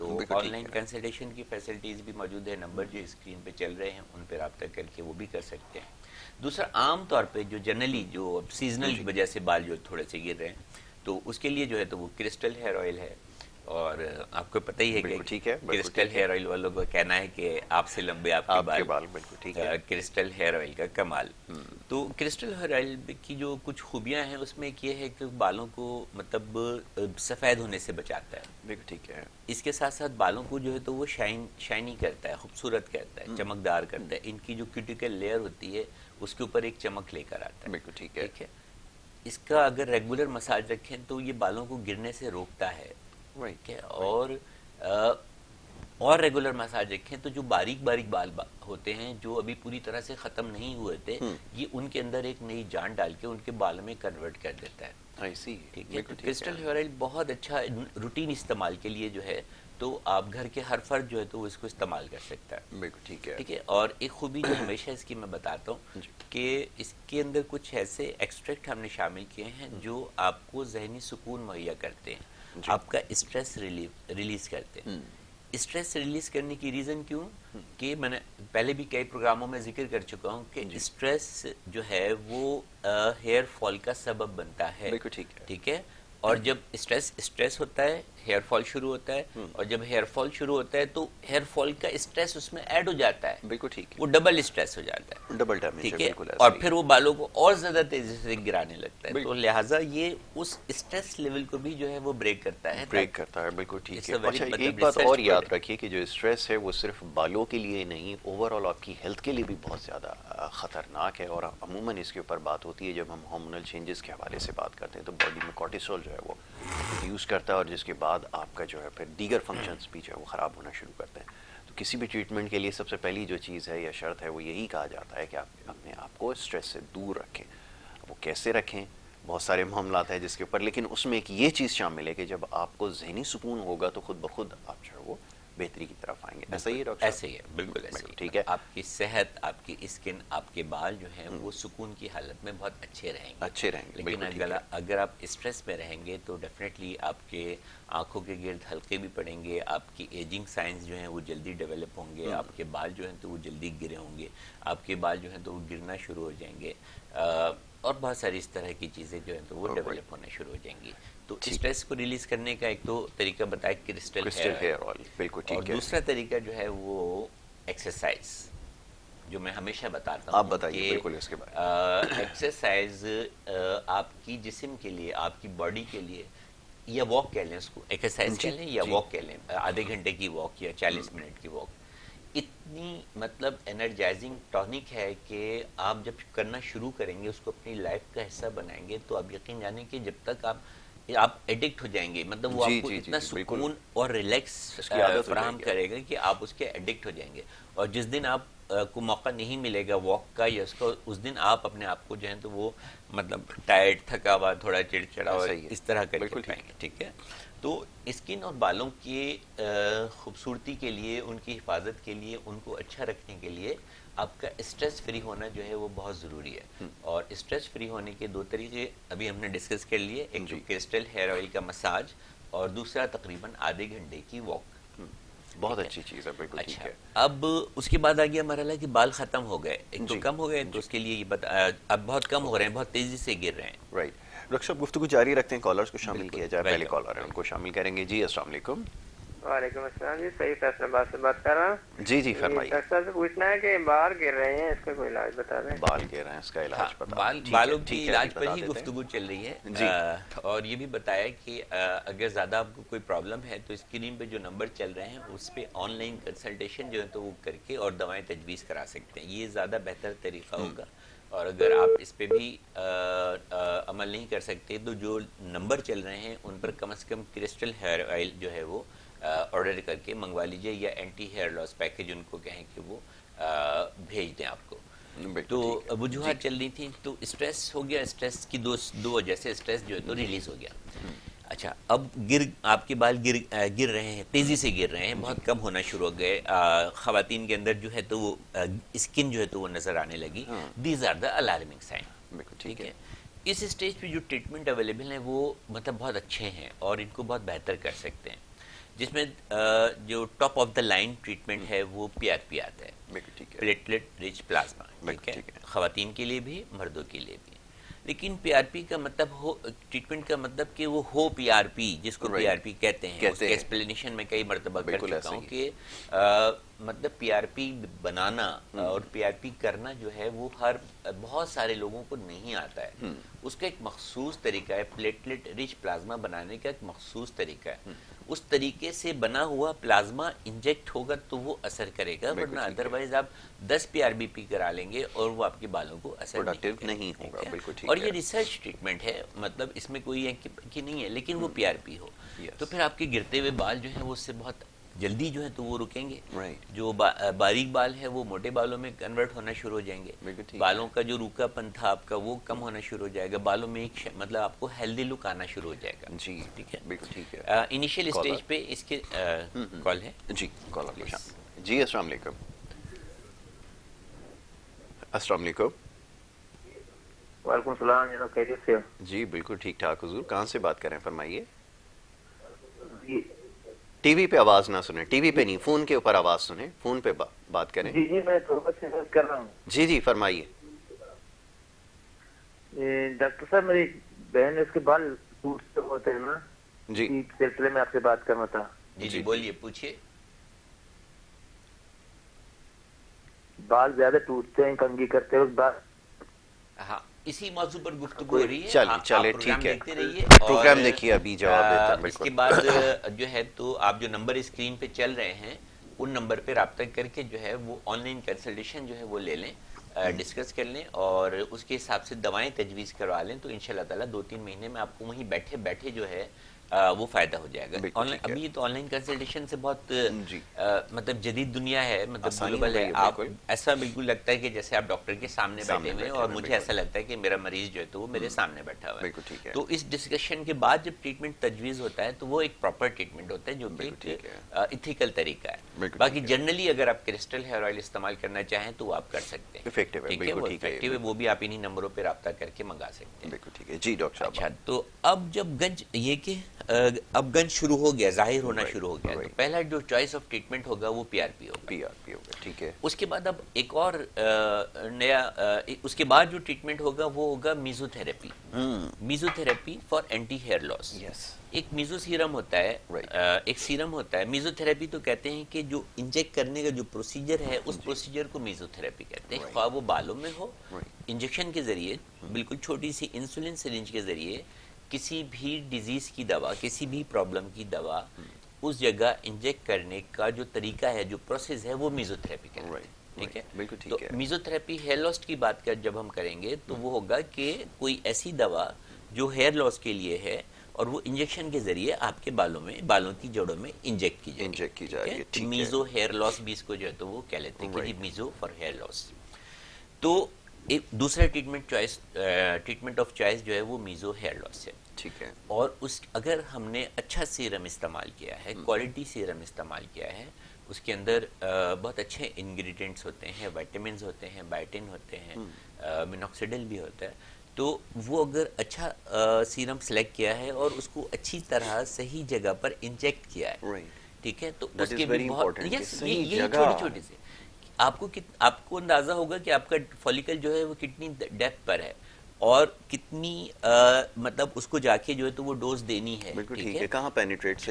تو on line consultation کی facilities بھی موجود ہے. نمبر جو اسکرین پہ چل رہے ہیں ان پہ رابطہ کر کے وہ بھی کر سکتے ہیں. دوسرا عام طور پہ جو جنرلی جو سیزنل وجہ سے بال جو تھوڑے سے گر رہے ہیں تو اس کے لیے جو ہے تو وہ کرسٹل ہیئر آئل ہے. اور آپ کو پتہ ہی ہے کہ کرسٹل ہیئر آئل والوں کا کہنا ہے کہ آپ سے لمبے آپ کے بال. بالکل ٹھیک ہے, کرسٹل ہیئر آئل کا کمال. تو کرسٹل ہیئر آئل کی جو کچھ خوبیاں ہیں اس میں ایک یہ ہے کہ بالوں کو مطلب سفید ہونے سے بچاتا ہے. بالکل ٹھیک ہے. اس کے ساتھ ساتھ بالوں کو جو ہے تو وہ شائنی کرتا ہے, خوبصورت کرتا ہے, چمکدار کرتا ہے. ان کی جو کیوٹیکل لیئر ہوتی ہے اس کے اوپر ایک چمک لے کر آتا ہے. بالکل ٹھیک ہے. اس کا اگر ریگولر مساج رکھیں تو یہ بالوں کو گرنے سے روکتا ہے. اور ریگولر مساج رکھیں تو جو باریک باریک بال ہوتے ہیں جو ابھی پوری طرح سے ختم نہیں ہوئے تھے, یہ ان کے اندر ایک نئی جان ڈال کے ان کے بال میں کنورٹ کر دیتا ہے. ٹھیک ہے. کرسٹل ہیئر آئل بہت اچھا روٹین استعمال کے لیے جو ہے تو آپ گھر کے ہر فرد جو ہے تو اس کو استعمال کر سکتا ہے. بالکل ٹھیک ہے. ٹھیک ہے. اور ایک خوبی جو ہمیشہ اس کی میں بتاتا ہوں کہ اس کے اندر کچھ ایسے ایکسٹریکٹ ہم نے شامل کیے ہیں جو آپ کو ذہنی سکون مہیا کرتے ہیں, آپ کا اسٹریس ریلیز کرتے ہیں. اسٹریس ریلیز کرنے کی ریزن کیوں کہ میں نے پہلے بھی کئی پروگراموں میں ذکر کر چکا ہوں کہ اسٹریس جو ہے وہ ہیئر فال کا سبب بنتا ہے. ٹھیک ہے. اور جب اسٹریس ہوتا ہے ہیئر فال شروع ہوتا ہے, اور جب ہیئر فال شروع ہوتا ہے تو ہیئر فال کا اسٹریس اس میں ایڈ ہو جاتا ہے. بالکل ٹھیک ہے. وہ ڈبل اسٹریس ہو جاتا ہے, ڈبل ڈیمیج. ٹھیک ہے. اور پھر وہ بالوں کو اور زیادہ تیزی سے گرانے لگتا ہے. تو لہٰذا یہ اس اسٹریس لیول کو بھی جو ہے وہ بریک کرتا ہے. بالکل ٹھیک ہے. اچھا ایک بات اور یاد رکھیے کہ جو اسٹریس ہے وہ صرف بالوں کے لیے نہیں, اوور آل آپ کی ہیلتھ کے لیے بھی بہت زیادہ خطرناک ہے. اور عموماً اس کے اوپر بات ہوتی ہے جب ہم ہارمونل چینجز کے حوالے سے بات کرتے ہیں تو باڈی میں کورٹیسول جو ہے وہ یوز کرتا ہے, اور جس کے بعد آپ کا جو ہے پھر دیگر فنکشنز بھی جو ہے وہ خراب ہونا شروع کرتے ہیں. تو کسی بھی ٹریٹمنٹ کے لیے سب سے پہلی جو چیز ہے یا شرط ہے وہ یہی کہا جاتا ہے کہ آپ اپنے آپ کو اسٹریس سے دور رکھیں. وہ کیسے رکھیں, بہت سارے معاملات ہیں جس کے اوپر, لیکن اس میں ایک یہ چیز شامل ہے کہ جب آپ کو ذہنی سکون ہوگا تو خود بخود آپ جو ہے وہ بہتری کی طرف آئیں گے. ایسا ہی ہے ڈاکٹر؟ ایسے ہی ہے, بالکل ایسے ہی. ٹھیک ہے. آپ کی صحت, آپ کی اسکن, آپ کے بال جو ہیں وہ سکون کی حالت میں بہت اچھے رہیں گے. لیکن اگر آپ اسٹریس میں رہیں گے تو ڈیفینیٹلی آپ کے آنکھوں کے گرد حلقے بھی پڑیں گے, آپ کی ایجنگ سائنس جو ہیں وہ جلدی ڈیولپ ہوں گے, آپ کے بال جو ہیں تو وہ جلدی گرے ہوں گے, آپ کے بال جو ہیں تو وہ گرنا شروع ہو جائیں گے, اور بہت ساری اس طرح کی چیزیں جو ہیں تو وہ ڈیولپ ہونا شروع ہو جائیں گی. تو اسٹریس کو ریلیز کرنے کا ایک تو طریقہ بتایا کرسٹل ہیئر آئل. بالکل ٹھیک ہے. اور دوسرا طریقہ جو ہے وہ ایکسرسائز, جو میں ہمیشہ بتاتا ہوں. آپ بتائیے بالکل اس کے بارے میں. ایکسرسائز آپ کی جسم کے لیے, آپ کی باڈی کے لیے, یا واک کہہ لیں اس کو, ایکسرسائز کہہ لیں یا واک کہہ لیں, آدھے گھنٹے کی واک یا 40 منٹ کی واک, اتنی مطلب انرجائزنگ ٹونک ہے کہ آپ جب کرنا شروع کریں گے, اس کو اپنی لائف کا حصہ بنائیں گے, تو آپ یقین جانیں کہ جب تک آپ ایڈکٹ ہو جائیں گے, مطلب وہ آپ کو اتنا سکون اور ریلیکس فراہم کرے گا کہ آپ اس کے ایڈکٹ ہو جائیں گے. اور جس دن آپ کو موقع نہیں ملے گا واک کا یا اس دن آپ اپنے آپ کو جو ہے تو وہ مطلب ٹائرڈ, تھکا ہوا, تھوڑا چڑچڑا ہوا اس طرح کر کے پائیں گے. ٹھیک ہے. تو اسکن اور بالوں کی خوبصورتی کے لیے, ان کی حفاظت کے لیے, ان کو اچھا رکھنے کے لیے آپ کا اسٹریس فری ہونا جو ہے وہ بہت ضروری ہے. اور اسٹریس فری ہونے کے دو طریقے ابھی ہم نے ڈسکس کر لیے, ایک جو کرسٹل ہیئر آئل کا مساج, اور دوسرا تقریباً آدھے گھنٹے کی واک. بہت اچھی چیز ہے. بالکل ٹھیک ہے. اب اس کے بعد آ گیا مرحلہ کہ بال ختم ہو گئے, ایک تو کم ہو گئے, تو اس کے لیے اب بہت کم ہو رہے ہیں, بہت تیزی سے گر رہے ہیں. رائٹ. ڈاکٹر صاحب گفتگو جاری رکھتے ہیں, کالرز کو شامل کیا جائے. پہلے کالر ہیں ان کو شامل کریں گے. جی السلام علیکم. وعلیکم السلام. جی صحیح فیصلہ بات سے بات کر رہا ہوں. جی فرمائیے. ڈاکٹر صاحب سے پوچھنا ہے کہ بال گر رہے ہیں, اس کا کوئی علاج بتا دیں. بال گر رہے ہیں, اس کا علاج بتا دیں. بالوں کی علاج پر ہی گفتگو چل رہی ہے. اور یہ بھی بتایا کہ اگر زیادہ آپ کو کوئی پرابلم ہے تو اسکرین پہ جو نمبر چل رہے ہیں اس پہ آن لائن کنسلٹیشن جو ہے تو وہ کر کے اور دوائیں تجویز کرا سکتے ہیں. یہ زیادہ بہتر طریقہ ہوگا. اور اگر آپ اس پہ بھی عمل نہیں کر سکتے تو جو نمبر چل رہے ہیں ان پر کم از کم کرسٹل ہیئر آئل جو ہے وہ آرڈر کر کے منگوا لیجئے, یا اینٹی ہیئر لاس پیکیج ان کو کہیں کہ وہ بھیج دیں آپ کو. تو وجوہات چل رہی تھیں, تو اسٹریس ہو گیا. اسٹریس کی دو وجہ سے اسٹریس جو ہے تو ریلیز ہو گیا. اچھا, اب آپ کے بال گر رہے ہیں, تیزی سے گر رہے ہیں, بہت کم ہونا شروع ہو گئے. خواتین کے اندر جو ہے تو وہ اسکن جو ہے تو وہ نظر آنے لگی. These are the alarming sign. ٹھیک ہے. اس اسٹیج پہ جو ٹریٹمنٹ اویلیبل ہیں وہ مطلب بہت اچھے ہیں اور ان کو بہت بہتر کر سکتے ہیں. جس میں جو top of the line treatment ہے وہ پی آر پی آتا ہے, بالکل ٹھیک ہے. Platelet rich plasma. ٹھیک ہے, خواتین کے لیے بھی مردوں کے لیے بھی. لیکن پی آر پی کا مطلب ہو ٹریٹمنٹ کا مطلب کہ وہ ہو پی آر پی, جس کو پی آر پی کہتے ہیں. اس کے ایکسپلینیشن میں کئی مرتبہ کر چکا ہوں کہ مطلب پی آر پی بنانا اور پی آر پی کرنا جو ہے وہ بہت سارے لوگوں کو نہیں آتا ہے. اس کا ایک مخصوص طریقہ ہے, پلیٹلیٹ رچ پلازما بنانے کا ایک مخصوص طریقہ ہے. اس طریقے سے بنا ہوا پلازما انجیکٹ ہوگا تو وہ اثر کرے گا, ورنہ ادروائز آپ 10 پی آر بی پی کرا لیں گے اور وہ آپ کے بالوں کو اثر نہیں ہوگا. بالکل ٹھیک. اور یہ ریسرچ ٹریٹمنٹ ہے, مطلب اس میں کوئی ہے کہ نہیں ہے, لیکن وہ پی آر پی ہو تو پھر آپ کے گرتے ہوئے بال جو ہیں وہ اس سے بہت جلدی جو ہے تو وہ رکیں گے. جو باریک بال ہے وہ موٹے بالوں میں کنورٹ ہونا شروع ہو جائیں گے. بالوں کا جو روکا پن تھا آپ کا وہ کم ہونا شروع ہو جائے گا. بالوں میں ایک مطلب آپ کو ہیلدی لک آنا شروع ہو جائے گا. جی ٹھیک ہے, بالکل ٹھیک ہے. انیشیل اسٹیج پہ اس کے کال ہے. جی کال. جی السلام علیکم. السلام علیکم. وعلیکم السلام. خیریت سے؟ جی بالکل ٹھیک ٹھاک حضور. کہاں سے بات کریں, فرمائیے. جی ٹی وی پہ آواز نہ سنیں, ٹی وی پہ نہیں, فون کے اوپر آواز سنیں, فون پہ بات کریں. جی جی میں تربت سے بات کر رہا ہوں. جی جی فرمائیے. ڈاکٹر صاحب میری بہن ہے, اس کے بال ٹوٹتے ہوتے ہیں نا, جی اس سلسلے میں آپ سے بات کرنا تھا. جی جی بولیے, پوچھیے. بال زیادہ ٹوٹتے ہیں کنگھی کرتے وقت بال. ہاں اسی موضوع پر گفتگو ہو رہی ہے. چلے پروگرام ٹھیک ہے, دیکھتے رہیے, پروگرام دیکھیے, ابھی جواب دیتا ہوں. اس کے بعد جو ہے تو آپ جو نمبر اسکرین پہ چل رہے ہیں ان نمبر پہ رابطہ کر کے جو ہے وہ آن لائن کنسلٹیشن جو ہے وہ لے لیں, ڈسکس کر لیں اور اس کے حساب سے دوائیں تجویز کروا لیں, تو ان شاء اللہ تعالیٰ 2-3 مہینے میں آپ کو وہیں بیٹھے بیٹھے جو ہے وہ فائدہ ہو جائے گا. ابھی تو آن لائن کنسلٹیشن سے بہت مطلب جدید دنیا ہے, مطلب گلوبل ہے. آپ ایسا بالکل لگتا ہے کہ جیسے آپ ڈاکٹر کے سامنے بیٹھے ہوئے ہیں, اور مجھے ایسا لگتا ہے کہ میرا مریض جو ہے تو وہ میرے سامنے بیٹھا ہوا ہے. تو اس ڈسکشن کے بعد جب ٹریٹمنٹ تجویز ہوتا ہے تو وہ ایک پراپر ٹریٹمنٹ ہوتا ہے جو کہ ایک ایتھیکل طریقہ ہے. باقی جنرلی اگر آپ کرسٹل ہیئر آئل استعمال کرنا چاہیں تو وہ آپ کر سکتے ہیں. ٹھیک ہے, وہ افیکٹو ہے, وہ بھی آپ انہی نمبروں پہ رابطہ کر کے منگا سکتے ہیں. بالکل ٹھیک ہے. جی ڈاکٹر صاحب. اچھا, تو اب جب گنج یہ کہ اب گنج شروع ہو گیا, ظاہر ہونا شروع ہو گیا, تو پہلا جو چوائس آف ٹریٹمنٹ ہوگا وہ پی آر پی ہوگا. پی آر پی ہوگا. ٹھیک ہے. اس کے بعد اب ایک اور نیا اس کے بعد جو ٹریٹمنٹ ہوگا وہ ہوگا mesotherapy. Mesotherapy for anti hair loss. ایک میزو سیرم ہوتا ہے, ایک سیرم ہوتا ہے. میزو تھراپی تو کہتے ہیں کہ جو انجیکٹ کرنے کا جو پروسیجر ہے اس پروسیجر کو میزو تھراپی کہتے ہیں. خواہ وہ بالوں میں ہو, انجیکشن کے ذریعے بالکل چھوٹی سی انسولین سرنج کے ذریعے کسی بھی ڈیزیز کی دوا, کسی بھی پرابلم کی دوا اس جگہ انجیکٹ کرنے کا جو طریقہ ہے, جو پروسیس ہے, وہ میزو تھراپی کہتے ہیں. ٹھیک ہے, تو میزو تھراپی ہیئر لاس کی بات کر جب ہم کریں گے تو وہ ہوگا کہ کوئی ایسی دوا جو ہیئر لاس کے لیے ہے اور وہ انجیکشن کے ذریعے آپ کے بالوں میں, بالوں کی جڑوں میں انجیکٹ کی جائے گی. میزو ہیئر لاس بھی اس کو جو ہے تو وہ کہہ لیتے ہیں کہ میزو فار ہیئر لاس. تو ایک دوسرا ٹریٹمنٹ آف چوائس جو ہے وہ میزو ہیئر لاس ہے. ٹھیک ہے. اور اگر ہم نے اچھا سیرم استعمال کیا ہے, کوالٹی سیرم استعمال کیا ہے, اس کے اندر بہت اچھے انگریڈینٹس ہوتے ہیں, وائٹامنز ہوتے ہیں, بائٹن ہوتے ہیں, مینوکسیڈل بھی ہوتا ہے, تو وہ اگر اچھا سیرم سلیکٹ کیا ہے اور اس کو اچھی طرح صحیح جگہ پر انجیکٹ کیا ہے, ٹھیک ہے, تو اس کے بھی بہت یہ چھوٹی چھوٹی سے آپ کو اندازہ ہوگا کہ آپ کا فولیکل جو ہے وہ کتنی ڈیپتھ پر ہے اور کتنی مطلب اس کو جا کے جو ہے تو وہ ڈوز دینی ہے. ٹھیک ہے, کہاں پینیٹریٹ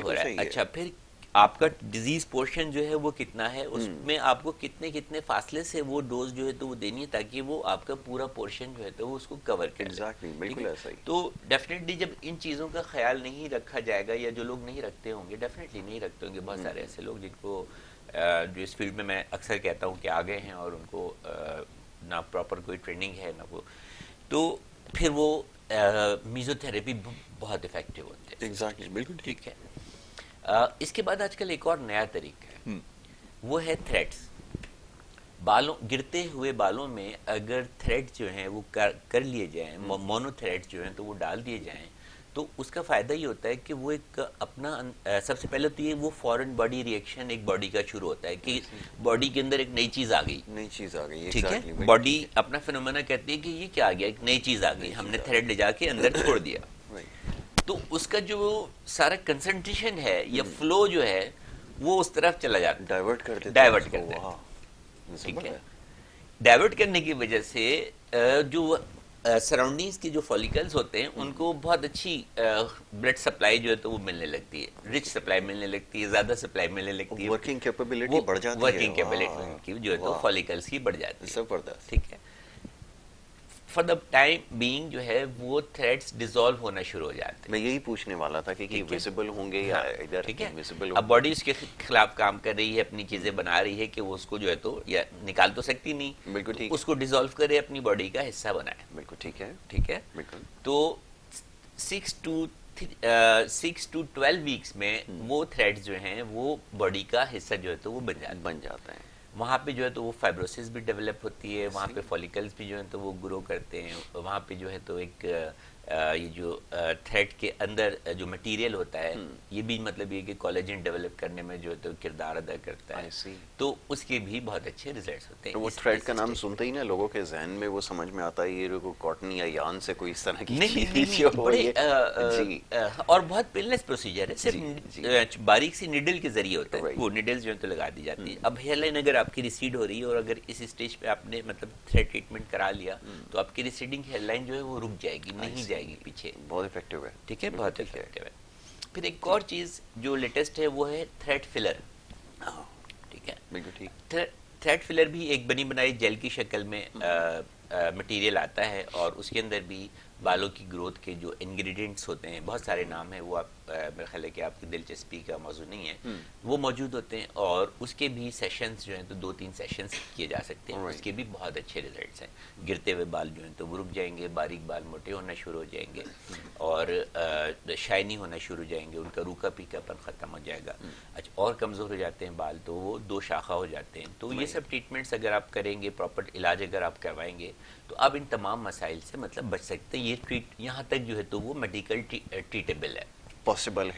ہو رہا ہے. اچھا, پھر آپ کا ڈیزیز پورشن جو ہے وہ کتنا ہے, اس میں آپ کو کتنے فاصلے سے وہ ڈوز جو ہے تو وہ دینی ہے تاکہ وہ آپ کا پورا پورشن جو ہے تو وہ اس کو کور کرے. تو ڈیفینیٹلی جب ان چیزوں کا خیال نہیں رکھا جائے گا, یا جو لوگ نہیں رکھتے ہوں گے, ڈیفینیٹلی نہیں رکھتے ہوں گے, بہت سارے ایسے لوگ جن کو جو اس فیلڈ میں اکثر کہتا ہوں کہ آ گئے ہیں اور ان کو نہ پراپر کوئی ٹریننگ ہے نہ وہ, تو پھر وہ میزو تھراپی بہت افیکٹو ہوتے ہیں. ایگزیکٹلی, بالکل ٹھیک ہے. اس کے بعد آج کل ایک اور نیا طریقہ ہے, وہ ہے تھریڈس. بالوں, گرتے ہوئے بالوں میں اگر تھریڈ جو ہیں وہ کر لیے جائیں, مونو تھریڈ جو ہیں تو وہ ڈال دیے جائیں, تو اس کا فائدہ یہ ہوتا ہے کہ وہ ایک اپنا سب سے پہلے تو یہ وہ فورن باڈی ریئیکشن ایک باڈی کا شروع ہوتا ہے کہ باڈی کے اندر ایک نئی چیز آ گئی. ٹھیک ہے, باڈی اپنا فینومینا کہتی ہے کہ یہ کیا آ گیا, ایک نئی چیز آ گئی, ہم نے تھریڈ لے جا کے اندر چھوڑ دیا. تو اس کا جو سارا کنسنٹریشن ہے یا فلو جو ہے وہ اس طرف چلا جاتا ہے, ڈائیورٹ کر دیتے ڈائیورٹ کرتے ہیں. ٹھیک ہے, ڈائیورٹ کرنے کی وجہ سے جو سراؤنڈنگز کے جو فولیکلز ہوتے ہیں ان کو بہت اچھی بلڈ سپلائی جو ہے تو وہ ملنے لگتی ہے, رچ سپلائی ملنے لگتی ہے, زیادہ سپلائی ملنے لگتی ہے, ورکنگ کیپیبلٹی بڑھ جاتی ہے, ورکنگ کیپیبلٹی جو ہے تو فولیکلز کی بڑھ جاتی ہے. زبردست. ٹھیک ہے, فار دا ٹائم بینگ جو ہے وہ تھریڈس ڈیزالو ہونا شروع ہو جاتے ہیں. میں یہی پوچھنے والا تھا کہ ویزیبل ہوں گے یا ادھر ٹھیک ہے, انویزیبل اب باڈی اس کے خلاف کام کر رہی ہے, اپنی چیزیں بنا رہی ہے کہ وہ اس کو جو ہے تو یا نکال تو سکتی نہیں, بالکل ٹھیک, اس کو ڈیزالو کرے, اپنی باڈی کا حصہ بنائے. بالکل ٹھیک ہے, ٹھیک ہے, بالکل. تو 6 to 12 ویکس میں وہ تھریڈز جو ہیں وہ باڈی کا حصہ جو ہے تو وہ بن جاتا ہے. وہاں پہ جو ہے تو وہ فائبروسس بھی ڈیولپ ہوتی ہے, وہاں پہ فولیکلز بھی جو ہیں تو وہ گرو کرتے ہیں, وہاں پہ جو ہے تو ایک یہ جو تھریڈ کے اندر جو مٹیریل ہوتا ہے یہ بھی مطلب یہ کہ کولیجن ڈیولپ کرنے میں جو ہے تو کردار ادا کرتا ہے, تو اس کے بھی بہت اچھے ریزلٹس ہوتے ہیں. وہ تھریڈ کا نام سنتے ہی نا لوگوں کے ذہن میں وہ سمجھ میں آتا ہے یہ کاٹن یا یان سے کوئی اس طرح کی چیز بڑے اور بہت پیلنس پروسیجر ہے, صرف باریک سی نیڈل کے ذریعے ہوتا ہے, وہ نیڈل جو ہے تو لگا دی جاتی ہے. اب ہیئر لائن اگر آپ کی ریسیڈ ہو رہی ہے اور اگر اس اسٹیج پہ آپ نے مطلب تھریڈ ٹریٹمنٹ کرا لیا تو آپ کی ریسیڈنگ ہیئر لائن جو ہے وہ رک جائے گی, نہیں جائے گی پیچھے. بہت افیکٹو ہے. ٹھیک ہے, بہت افیکٹو ہے. پھر ایک اور چیز جو لیٹسٹ ہے وہ ہے تھریڈ فلر. ٹھیک ہے, بالکل ٹھیک. تھریڈ فلر بھی ایک بنی بنائی جیل کی شکل میں مٹیریل آتا ہے, اور اس کے اندر بھی بالوں کی گروتھ کے جو انگریڈینٹس ہوتے ہیں, بہت سارے نام ہیں, وہ آپ میرے خیال ہے کہ آپ کی دلچسپی کا موضوع نہیں ہے, وہ موجود ہوتے ہیں. اور اس کے بھی سیشنز جو ہیں تو 2-3 سیشنز کیے جا سکتے ہیں, اس کے بھی بہت اچھے ریزلٹس ہیں. گرتے ہوئے بال جو ہیں تو وہ رک جائیں گے, باریک بال موٹے ہونا شروع ہو جائیں گے, اور شائنی ہونا شروع ہو جائیں گے, ان کا روکھا پھیکا پن ختم ہو جائے گا. اچھا, اور کمزور ہو جاتے ہیں بال تو وہ 2 شاخہ ہو جاتے ہیں. تو یہ سب ٹریٹمنٹس اگر آپ کریں گے, پراپر علاج اگر آپ کروائیں گے تو آپ ان تمام مسائل سے مطلب بچ سکتے ہیں. یہ یہاں تک جو ہے تو وہ میڈیکل ٹریٹیبل ہے, پاسبل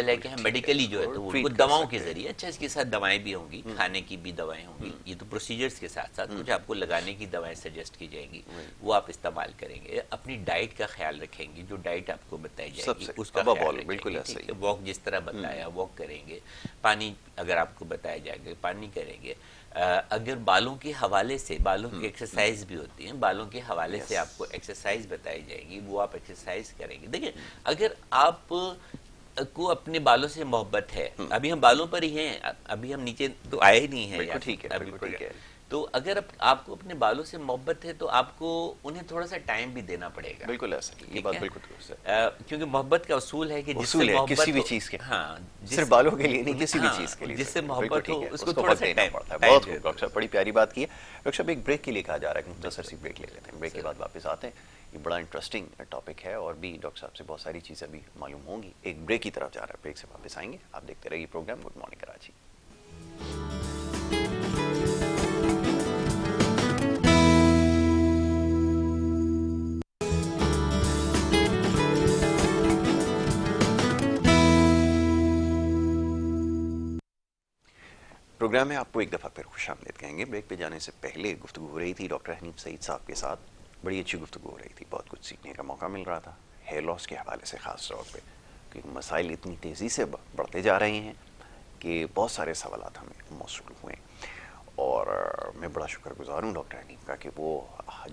ہے کہ ہم میڈیکلی جو ہے تو وہ دواؤں کے ذریعے, اچھا اس کے ساتھ دوائیں بھی ہوں گی, کھانے کی بھی دوائیں ہوں گی, یہ تو پروسیجرز کے ساتھ ساتھ کچھ آپ کو لگانے کی دوائیں سجیسٹ کی جائیں گی, وہ آپ استعمال کریں گے. اپنی ڈائٹ کا خیال رکھیں گے, جو ڈائٹ آپ کو بتائی جائے گی اس کا خیال رکھیں گے. واک جس طرح بتایا واک کریں گے, پانی اگر آپ کو بتایا جائے گا پانی کریں گے. اگر بالوں کے حوالے سے, بالوں کی ایکسرسائز بھی ہوتی ہیں, بالوں کے حوالے سے آپ کو ایکسرسائز بتائی جائے گی, وہ آپ ایکسرسائز کریں گے. دیکھیں, اگر آپ کو اپنے بالوں سے محبت ہے, ابھی ہم بالوں پر ہی ہیں, ابھی ہم نیچے تو آئے ہی نہیں ہیں, ٹھیک ہے, تو اگر آپ کو اپنے بالوں سے محبت ہے تو آپ کو انہیں تھوڑا سا ٹائم بھی دینا پڑے گا. بالکل ایسا, یہ بات بالکل درست ہے, کیونکہ محبت کا اصول ہے کہ جس سے محبت کسی بھی چیز کے, ہاں, صرف بالوں کے لیے نہیں, کسی بھی چیز کے لیے جس سے محبت ہو اس کو تھوڑا سا ٹائم پڑتا ہے. بہت خوب ڈاکٹر صاحب, بڑی پیاری بات کی ہے. ڈاکٹر صاحب ایک بریک کے لیے کہا جا رہا ہے کہ مختصر سی بریک لے لیتے ہیں, بریک کے بعد واپس آتے ہیں. یہ بڑا انٹرسٹنگ ٹاپک ہے اور بھی ڈاکٹر صاحب سے بہت ساری چیزیں بھی معلوم ہوں گی. ایک بریک کی طرف جا رہا ہے, بریک سے واپس آئیں گے. آپ دیکھتے رہیے program good morning Karachi. Program میں آپ کو ایک دفعہ پھر خوش آمدید کہیں گے. بریک پہ جانے سے پہلے گفتگو ہو رہی تھی ڈاکٹر حنیف سعید صاحب کے ساتھ, بڑی اچھی گفتگو ہو رہی تھی, بہت کچھ سیکھنے کا موقع مل رہا تھا ہیئر لاس کے حوالے سے, خاص طور پہ کیونکہ مسائل اتنی تیزی سے بڑھتے جا رہے ہیں کہ بہت سارے سوالات ہمیں موصول ہوئے ہیں. اور میں بڑا شکر گزار ہوں ڈاکٹر حنیف کا کہ وہ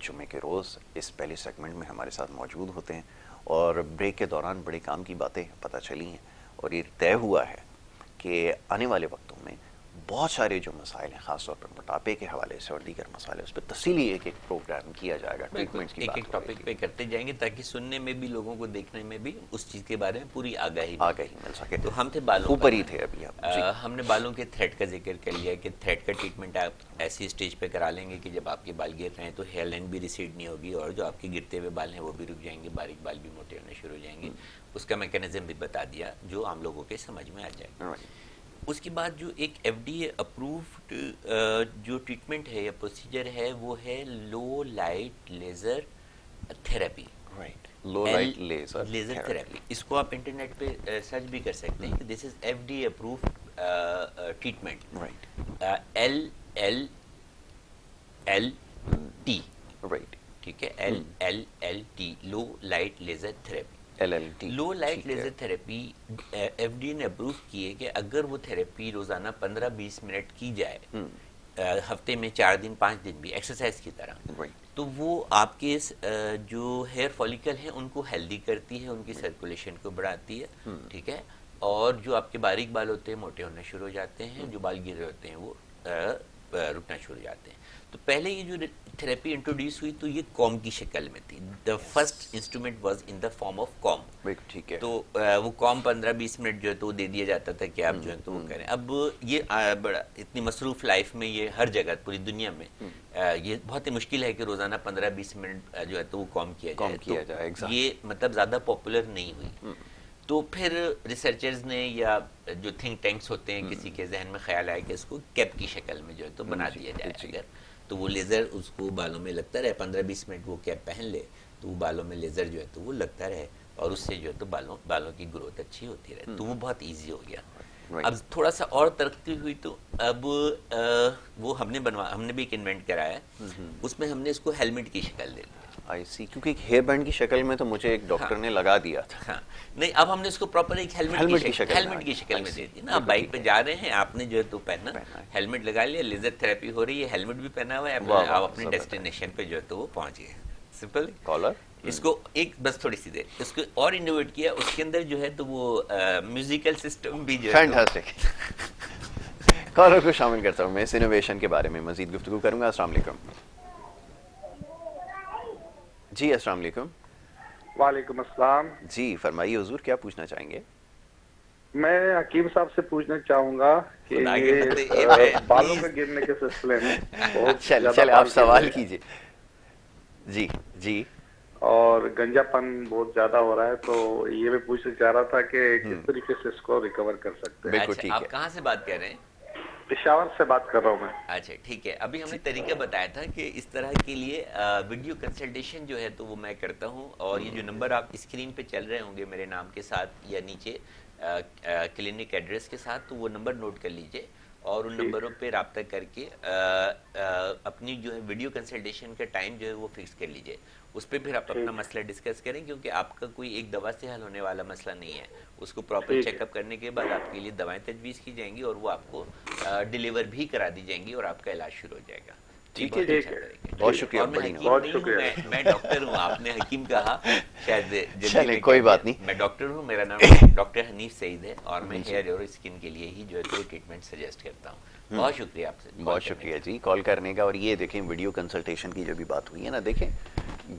جمعے کے روز اس پہلے سیگمنٹ میں ہمارے ساتھ موجود ہوتے ہیں, اور بریک کے دوران بڑے کام کی باتیں پتہ چلی ہیں, اور یہ طے ہوا ہے کہ آنے والے وقتوں میں بہت سارے جو مسائل ہیں, خاص طور پر موٹاپے کے حوالے سے اور دیگر مسائل, اس پہ تفصیلی ایک پروگرام کیا جائے گا. ٹریٹمنٹ کی ایک ٹاپک پہ کرتے جائیں گے تاکہ سننے میں بھی, لوگوں کو دیکھنے میں بھی اس چیز کے بارے میں پوری آگاہی مل سکے. تو ہم تھے بالوں اوپر ہی تھے ابھی ہم نے بالوں کے تھریڈ کا ذکر کر لیا کہ تھریڈ کا ٹریٹمنٹ آپ ایسی اسٹیج پہ کرا لیں گے کہ جب آپ کے بال گر رہے ہیں تو ہیئر لائن بھی ریسیڈ نہیں ہوگی, اور جو آپ کے گرتے ہوئے بال ہیں وہ بھی رک جائیں گے, باریک بال بھی موٹے ہونے شروع ہو جائیں گے. اس کا میکینزم بھی بتا دیا جو عام لوگوں کے سمجھ میں آ جائے گا. اس کے بعد جو ایک ایف ڈی اے اپرووڈ جو ٹریٹمنٹ ہے یا پروسیجر ہے وہ ہے low light laser therapy. Low light laser therapy, اس کو آپ انٹرنیٹ پہ سرچ بھی کر سکتے ہیں. This is F D A approved treatment, LLLT, ٹھیک ہے, LLLT, low light laser therapy. LLT low light laser therapy F D A نے اپروو کی ہے کہ اگر وہ تھراپی روزانہ 15-20 منٹ کی جائے ہفتے میں 4 دن 5 دن بھی ایکسرسائز کی طرح, تو وہ آپ کے جو ہیئر فالیکل ہیں ان کو ہیلدی کرتی ہے, ان کی سرکولیشن کو بڑھاتی ہے, ٹھیک ہے, اور جو آپ کے باریک بال ہوتے ہیں موٹے ہونا شروع ہو جاتے ہیں, جو بال گر رہے ہوتے ہیں وہ رکنا شروع ہو جاتے ہیں. تو پہلے یہ جو تھراپی انٹروڈیوس ہوئی تو یہ کام کی شکل میں تھی. The first instrument was in the form of comb. ٹھیک ہے, تو وہ کام 15-20 منٹ جو ہے تو وہ دے دیا جاتا تھا کہ آپ جو ہے تو وہ کریں. اب یہ بڑا اتنی مصروف لائف میں یہ ہر جگہ پوری دنیا میں یہ بہت ہی مشکل ہے کہ روزانہ 15-20 منٹ جو ہے تو وہ کام کیا جائے. تو یہ مطلب زیادہ پاپولر نہیں ہوئی. تو پھر ریسرچرز نے یا جو تھنک ٹینکس ہوتے ہیں کسی کے ذہن میں خیال آیا کہ اس کو کیپ کی شکل میں جو ہے تو بنا دیا جائے. اگر تو وہ لیزر اس کو بالوں میں لگتا رہے 15-20 منٹ وہ کیپ پہن لے تو وہ بالوں میں لیزر جو ہے تو وہ لگتا رہے اور اس سے جو ہے تو بالوں کی گروتھ اچھی ہوتی رہے. تو وہ بہت ایزی ہو گیا. اب تھوڑا سا اور ترقی ہوئی تو اب وہ ہم نے بھی ایک انوینٹ کرایا, اس میں ہم نے اس کو ہیلمٹ کی شکل دے دی. آئی سی, کیونکہ ایک ہیئر بینڈ کی شکل میں تو مجھے ایک ڈاکٹر نے لگا دیا تھا. ہاں نہیں, اب ہم نے اس کو پراپر ایک ہیلمٹ کی شکل میں دے دی نا. آپ بائک پہ جا رہے ہیں, آپ نے جو ہے تو پہننا ہیلمٹ لگا لیا, لیزر تھراپی ہو رہی ہے, ہیلمٹ بھی پہنا ہوا ہے, آپ اپنے ڈیسٹینیشن پہ جو ہے تو وہ پہنچ گئے. Simple collar. اس کو ایک بس تھوڑی سی دیر اس کو اور انوویٹ کیا, اس کے اندر جو ہے تو وہ میوزیکل سسٹم بھی جو ہے فینٹاسٹک. کالر کو شامل کرتا ہوں میں اس انوویشن کے بارے میں مزید گفتگو کروں گا. السلام علیکم. جی السلام علیکم. وعلیکم السلام. جی فرمائیے حضور, کیا پوچھنا چاہیں گے؟ میں حکیم صاحب سے پوچھنا چاہوں گا کہ بالوں کے گرنے کے سلسلے میں چلے آپ سوال کیجیے. جی جی. اور گنجا پن بہت زیادہ ہو رہا ہے, تو یہ میں پوچھنا چاہ رہا تھا کہ کس طریقے سے اس کو ریکور کر سکتے ہیں. بالکل ٹھیک ہے. آپ کہاں سے بات کر رہے ہیں؟ پشاور سے بات کر رہا ہوں میں. اچھا ٹھیک ہے. ابھی ہم نے طریقہ بتایا تھا کہ اس طرح کے لیے ویڈیو کنسلٹیشن جو ہے تو وہ میں کرتا ہوں, اور یہ جو نمبر آپ اسکرین پہ چل رہے ہوں گے میرے نام کے ساتھ یا نیچے کلینک ایڈریس کے ساتھ, تو وہ نمبر نوٹ کر لیجئے اور ان نمبروں پہ رابطہ کر کے اپنی جو ہے ویڈیو کنسلٹیشن کا ٹائم جو ہے وہ فکس کر لیجئے. اس پہ پھر آپ اپنا مسئلہ ڈسکس کریں, کیونکہ آپ کا کوئی ایک دوا سے حل ہونے والا مسئلہ نہیں ہے. اس کو پراپر چیک اپ کرنے کے بعد آپ کے لیے دوائیں تجویز کی جائیں گی اور وہ آپ کو ڈیلیور بھی کرا دی جائیں گی اور آپ کا علاج شروع ہو جائے گا. ٹھیک ہے, بہت شکریہ. میں ڈاکٹر ہوں, آپ نے حکیم کہا شاید چلیں کوئی بات نہیں. میں ڈاکٹر ہوں, میرا نام ڈاکٹر حنیف سعید ہے اور میں ہیئر اور اسکن کے لیے ہی جو ہے تو ٹریٹمنٹ سجیسٹ کرتا ہوں. بہت شکریہ آپ سے, بہت شکریہ جی کال کرنے کا. اور یہ دیکھیں ویڈیو کنسلٹیشن کی جو بھی بات ہوئی ہے نا, دیکھیں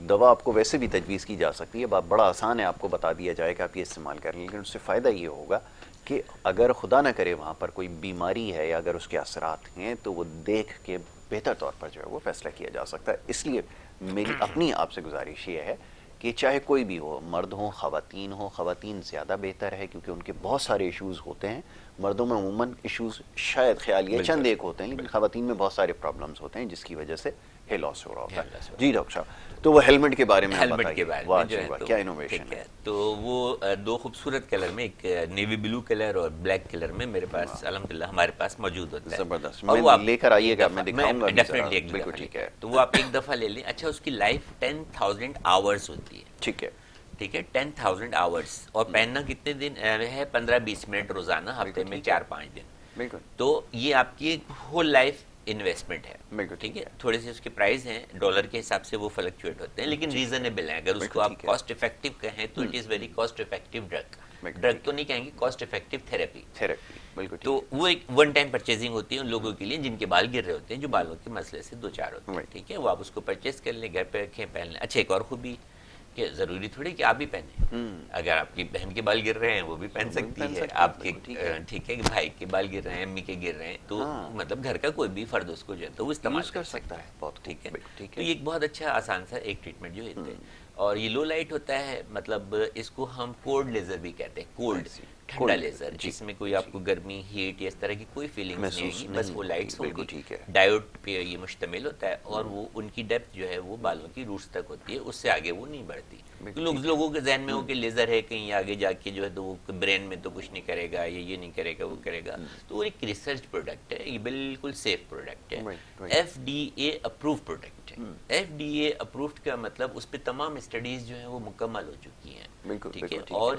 دوا آپ کو ویسے بھی تجویز کی جا سکتی ہے, بڑا آسان ہے, آپ کو بتا دیا جائے کہ آپ یہ استعمال کریں, لیکن اس سے فائدہ یہ ہوگا کہ اگر خدا نہ کرے وہاں پر کوئی بیماری ہے یا اگر اس کے اثرات ہیں تو وہ دیکھ کے بہتر طور پر جو ہے وہ فیصلہ کیا جا سکتا ہے. اس لیے میری اپنی آپ سے گزارش یہ ہے کہ چاہے کوئی بھی ہو, مرد ہوں خواتین ہوں, خواتین زیادہ بہتر ہے کیونکہ ان کے بہت سارے ایشوز ہوتے ہیں. مردوں میں عموماً ایشوز شاید خیال یہ چند ایک ہوتے ہیں, لیکن خواتین میں بہت سارے پرابلمز ہوتے ہیں جس کی وجہ سے ہیئر لاس ہو رہا ہوتا ہے. جی ڈاکٹر صاحب, تو وہ ہیلمٹ کے بارے میں کیا انوویشن ہے؟ تو وہ دو خوبصورت کلر میں, ایک نیوی بلو کلر اور بلیک کلر میں میرے پاس الحمدللہ ہمارے پاس موجود ہوتا ہے. زبردست, میں لے کر آئیے گا, میں دکھاؤں گا. ڈیفینیٹلی بالکل ٹھیک ہے. تو وہ آپ ایک دفعہ لے لیں. اچھا اس کی لائف 10,000 آورس ہوتی ہے. ٹھیک ہے, ٹھیک ہے, 10,000 آورس. اور پہننا کتنے دن ہے؟ 15-20 منٹ روزانہ, ہفتے میں 4-5 دن. بالکل. تو یہ آپ کی ہول لائف انویسٹمنٹ ہے. بالکل ٹھیک ہے. تھوڑے سے اس کے پرائز ہیں, ڈالر کے حساب سے وہ فلکچویٹ ہوتے ہیں, لیکن ریزنیبل ہیں. اگر اس کو آپ کاسٹ افیکٹو کہیں تو it is very cost effective drug. Drug تو نہیں کہیں گے, کاسٹ افیکٹو تھراپی. بالکل. تو وہ ایک ون ٹائم پرچیزنگ ہوتی ہے ان لوگوں کے لیے جن کے بال گر رہے ہوتے ہیں, جو بالوں کے مسئلے سے دو چار ہوتے ہیں. ٹھیک ہے, وہ آپ اس کو پرچیز کر لیں, گھر پہ رکھیں, پہن لیں. اچھا ایک اور خوبی کہ ضروری تھوڑی کہ آپ بھی پہنیں, اگر آپ کی بہن کے بال گر رہے ہیں وہ بھی پہن سکتی ہے, آپ کے ٹھیک ہے بھائی کے بال گر رہے ہیں, امی کے گر رہے ہیں, تو مطلب گھر کا کوئی بھی فرد اس کو جو ہے تو وہ استعمال کر سکتا ہے. بہت ٹھیک ہے. تو یہ ایک بہت اچھا آسان سا ایک ٹریٹمنٹ جو ہے, اور یہ لو لائٹ ہوتا ہے, مطلب اس کو ہم کولڈ لیزر بھی کہتے ہیں, کولڈ ٹھنڈا لیزر, جس میں کوئی آپ کو گرمی ہیٹ یا اس طرح کی کوئی فیلنگ نہیں آئے گی, بس وہ لائٹس ہوں گی. ڈائیوڈ پہ یہ مشتمل ہوتا ہے, اور وہ ان کی ڈیپتھ جو ہے وہ بالوں کی روٹس تک ہوتی ہے, اس سے آگے وہ نہیں بڑھتی. لوگوں کے ذہن میں ہو کہ لیزر ہے کہیں آگے جا کے جو ہے تو وہ برین میں تو کچھ نہیں کرے گا, یہ نہیں کرے گا, وہ کرے گا. تو وہ ایک ریسرچ پروڈکٹ ہے, یہ بالکل سیف پروڈکٹ ہے, FDA اپروو پروڈکٹ ہے. FDA اپروفڈ کا مطلب اس پہ تمام اسٹڈیز جو ہیں وہ مکمل ہو چکی ہیں. بالکل ٹھیک ہے. بالکل اور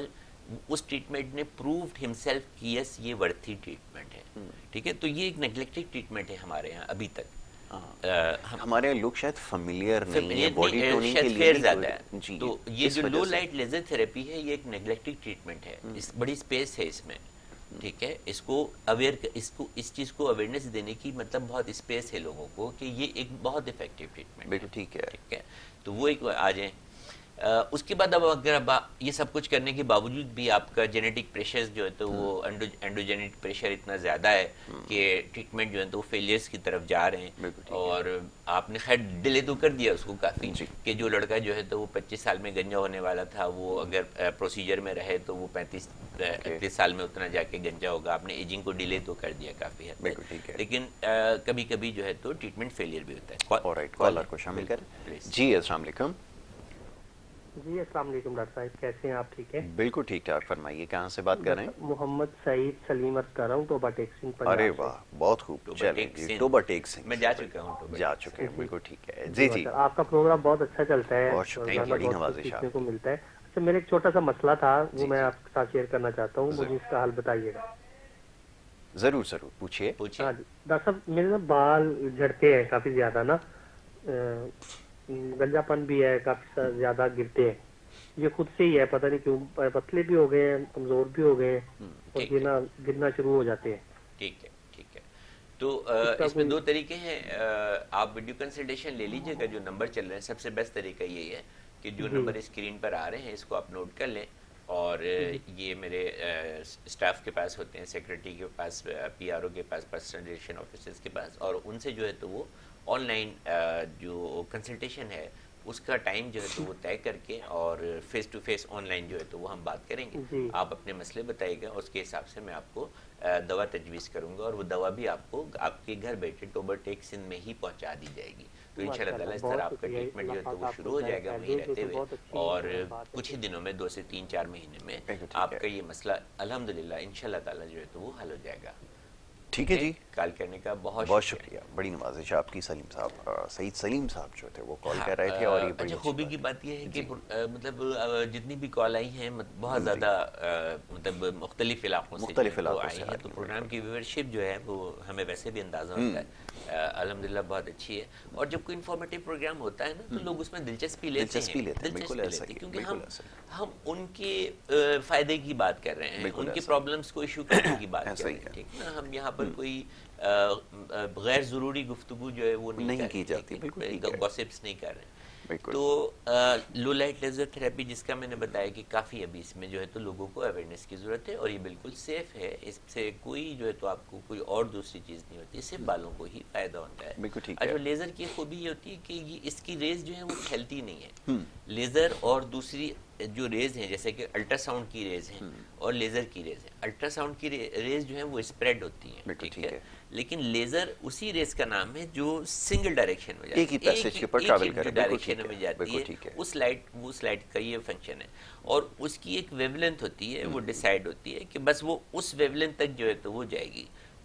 اس ٹریٹمنٹ نے پروفڈ ہمسیلف کی یس یہ ورتھی ٹریٹمنٹ ہے. ٹھیک ہے. تو یہ ایک نیگلیکٹڈ ٹریٹمنٹ ہے ہمارے یہاں ابھی تک. ہمارے لوگ شاید فیملیئر نہیں ہے باڈی نہیں ٹوننگ کے شاید لیے فیئر بھی زیادہ ہے. جی تو یہ اس جو وجہ لو سے لائٹ لیزر تھراپی ہے یہ ایک نیگلیکٹڈ ٹریٹمنٹ ہے. اس بڑی اسپیس ہے اس میں. ٹھیک ہے. اس کو اس چیز کو اویئرنیس دینے کی مطلب بہت اسپیس ہے لوگوں کو کہ یہ ایک بہت افیکٹو ٹریٹمنٹ ہے. بالکل ٹھیک ہے. ٹھیک ہے. تو وہ ایک آ جائیں. اس کے بعد اب اگر یہ سب کچھ کرنے کے باوجود بھی آپ کا جینیٹک پریشر جو ہے تو وہ اینڈوجینک پریشر اتنا زیادہ ہے کہ ٹریٹمنٹ جو ہے تو وہ فیلئرس کی طرف جا رہے ہیں. اور آپ نے خیر ڈیلے تو کر دیا اس کو کافی کہ جو لڑکا جو ہے تو وہ 25 سال میں گنجا ہونے والا تھا وہ اگر پروسیجر میں رہے تو وہ 35 سال میں اتنا جا کے گنجا ہوگا. آپ نے ایجنگ کو ڈیلے تو کر دیا کافی حد تک. لیکن کبھی کبھی جو ہے تو ٹریٹمنٹ فیلئر بھی ہوتا ہے. آلرائٹ کالر کو شامل کریں. جی السلام علیکم. جی السلام علیکم ڈاکٹر صاحب, کیسے ہیں آپ؟ ٹھیک ہے بالکل ٹھیک ٹھاک. فرمائیے کہاں سے بات کر رہے ہیں؟ محمد سعید سلیم عرض کر رہا ہوں ٹوبا ٹیک سنگھ پنجاب. ارے واہ بہت خوب. چلیں ٹوبا ٹیک سنگھ میں جا چکا ہوں. جا چکے ہیں. بالکل ٹھیک ہے. جی جی آپ کا پروگرام بہت اچھا چلتا ہے, بہت شکریہ, بڑی نوازش سیکھنے کو ملتا ہے. اچھا میرا ایک چھوٹا سا مسئلہ تھا وہ میں آپ کے ساتھ شیئر کرنا چاہتا ہوں, مجھے اس کا حل بتائیے گا. ضرور ضرور پوچھیے. ہاں جی ڈاکٹر صاحب میرے نا بال جھڑتے ہیں کافی زیادہ نا, گنجا پن بھی ہے, کافی زیادہ گرتے ہیں. یہ خود سے ہی ہے, پتہ نہیں کیوں, پتلے بھی ہو گئے ہیں, کمزور بھی ہو گئے ہیں اور گرنا شروع ہو جاتے ہیں. ٹھیک ہے ٹھیک ہے. تو اس میں دو طریقے ہیں. آپ ویڈیو کنسلٹیشن لے لیجئے گا. جو نمبر چل رہے ہیں سب سے بیسٹ طریقہ یہی ہے کہ جو نمبر اسکرین پر آ رہے ہیں اس کو آپ نوٹ کر لیں, اور یہ میرے اسٹاف کے پاس ہوتے ہیں, سیکرٹری کے پاس, پی آر او کے پاس, پرسنل ریلیشن آفیسرز کے پاس, اور ان سے جو ہے تو وہ آن لائن جو کنسلٹیشن ہے اس کا ٹائم جو ہے تو وہ طے کر کے اور face to face online جو ہے تو وہ ہم بات کریں گے. آپ اپنے مسئلے بتائیے گا, اس کے حساب سے میں آپ کو دوا تجویز کروں گا, اور وہ دوا بھی آپ کو آپ کے گھر بیٹھے ٹوبا ٹیک سندھ میں ہی پہنچا دی جائے گی. تو ان شاء اللہ تعالیٰ اس طرح آپ کا ٹریٹمنٹ جو ہے تو وہ شروع ہو جائے گا وہیں رہتے ہوئے, اور کچھ ہی دنوں میں 2 سے 3-4 مہینے میں آپ کا یہ مسئلہ الحمدللہ ان شاء اللہ تعالیٰ جو ہے تو وہ حل ہو جائے گا. ٹھیک ہے جی, کال کرنے کا بہت شکریہ, بڑی نوازش آپ کی. سلیم صاحب, سعید سلیم صاحب جو تھے وہ کال کر رہے تھے, اور یہ اچھا خوبی کی بات یہ ہے کہ مطلب جتنی بھی کال آئی ہیں بہت زیادہ مطلب مختلف علاقوں سے آئی ہیں, تو پروگرام کی ویورشپ جو ہے وہ ہمیں ویسے بھی اندازہ ہوتا ہے الحمدللہ بہت اچھی ہے. اور جب کوئی انفارمیٹیو پروگرام ہوتا ہے نا تو لوگ اس میں دلچسپی لیتے ہیں, کیونکہ ہم ان کے فائدے کی بات کر رہے ہیں, ان کے پرابلمس کو ایشو کرنے کی بات کر رہے ہیں. ٹھیک نا, ہم یہاں پر کوئی غیر ضروری گفتگو جو ہے وہ نہیں کی جاتی, گوسپس نہیں کر رہے ہیں. تو لو لائٹ لیزر تھراپی جس کا میں نے بتایا کہ کافی ابھی اس میں جو ہے تو لوگوں کو اویئرنیس کی ضرورت ہے, اور یہ بالکل سیف ہے. اس سے کوئی جو ہے تو آپ کو کوئی اور دوسری چیز نہیں ہوتی, صرف بالوں کو ہی فائدہ ہوتا ہے. اچھا لیزر کی خوبی یہ ہوتی ہے کہ اس کی ریز جو ہے وہ پھیلتی نہیں ہے. لیزر اور دوسری جو ریز ہیں جیسے کہ الٹرا ساؤنڈ کی ریز ہیں اور لیزر کی ریز ہیں, الٹرا ساؤنڈ کی ریز جو ہیں وہ اسپریڈ ہوتی ہیں. ٹھیک ہے. لیکن لیزر اسی ریز کا نام ہے جو سنگل ڈائریکشن میں جاتی ہے, ایک ہی ڈائریکشن میں جاتی ہے. اس لائٹ کا یہ فنکشن ہے, اور اس کی ایک ویو لینتھ ہوتی ہے, وہ ڈیسائیڈ ہوتی ہے کہ بس وہ اس ویو لینتھ تک جو ہے تو وہ جائے گی.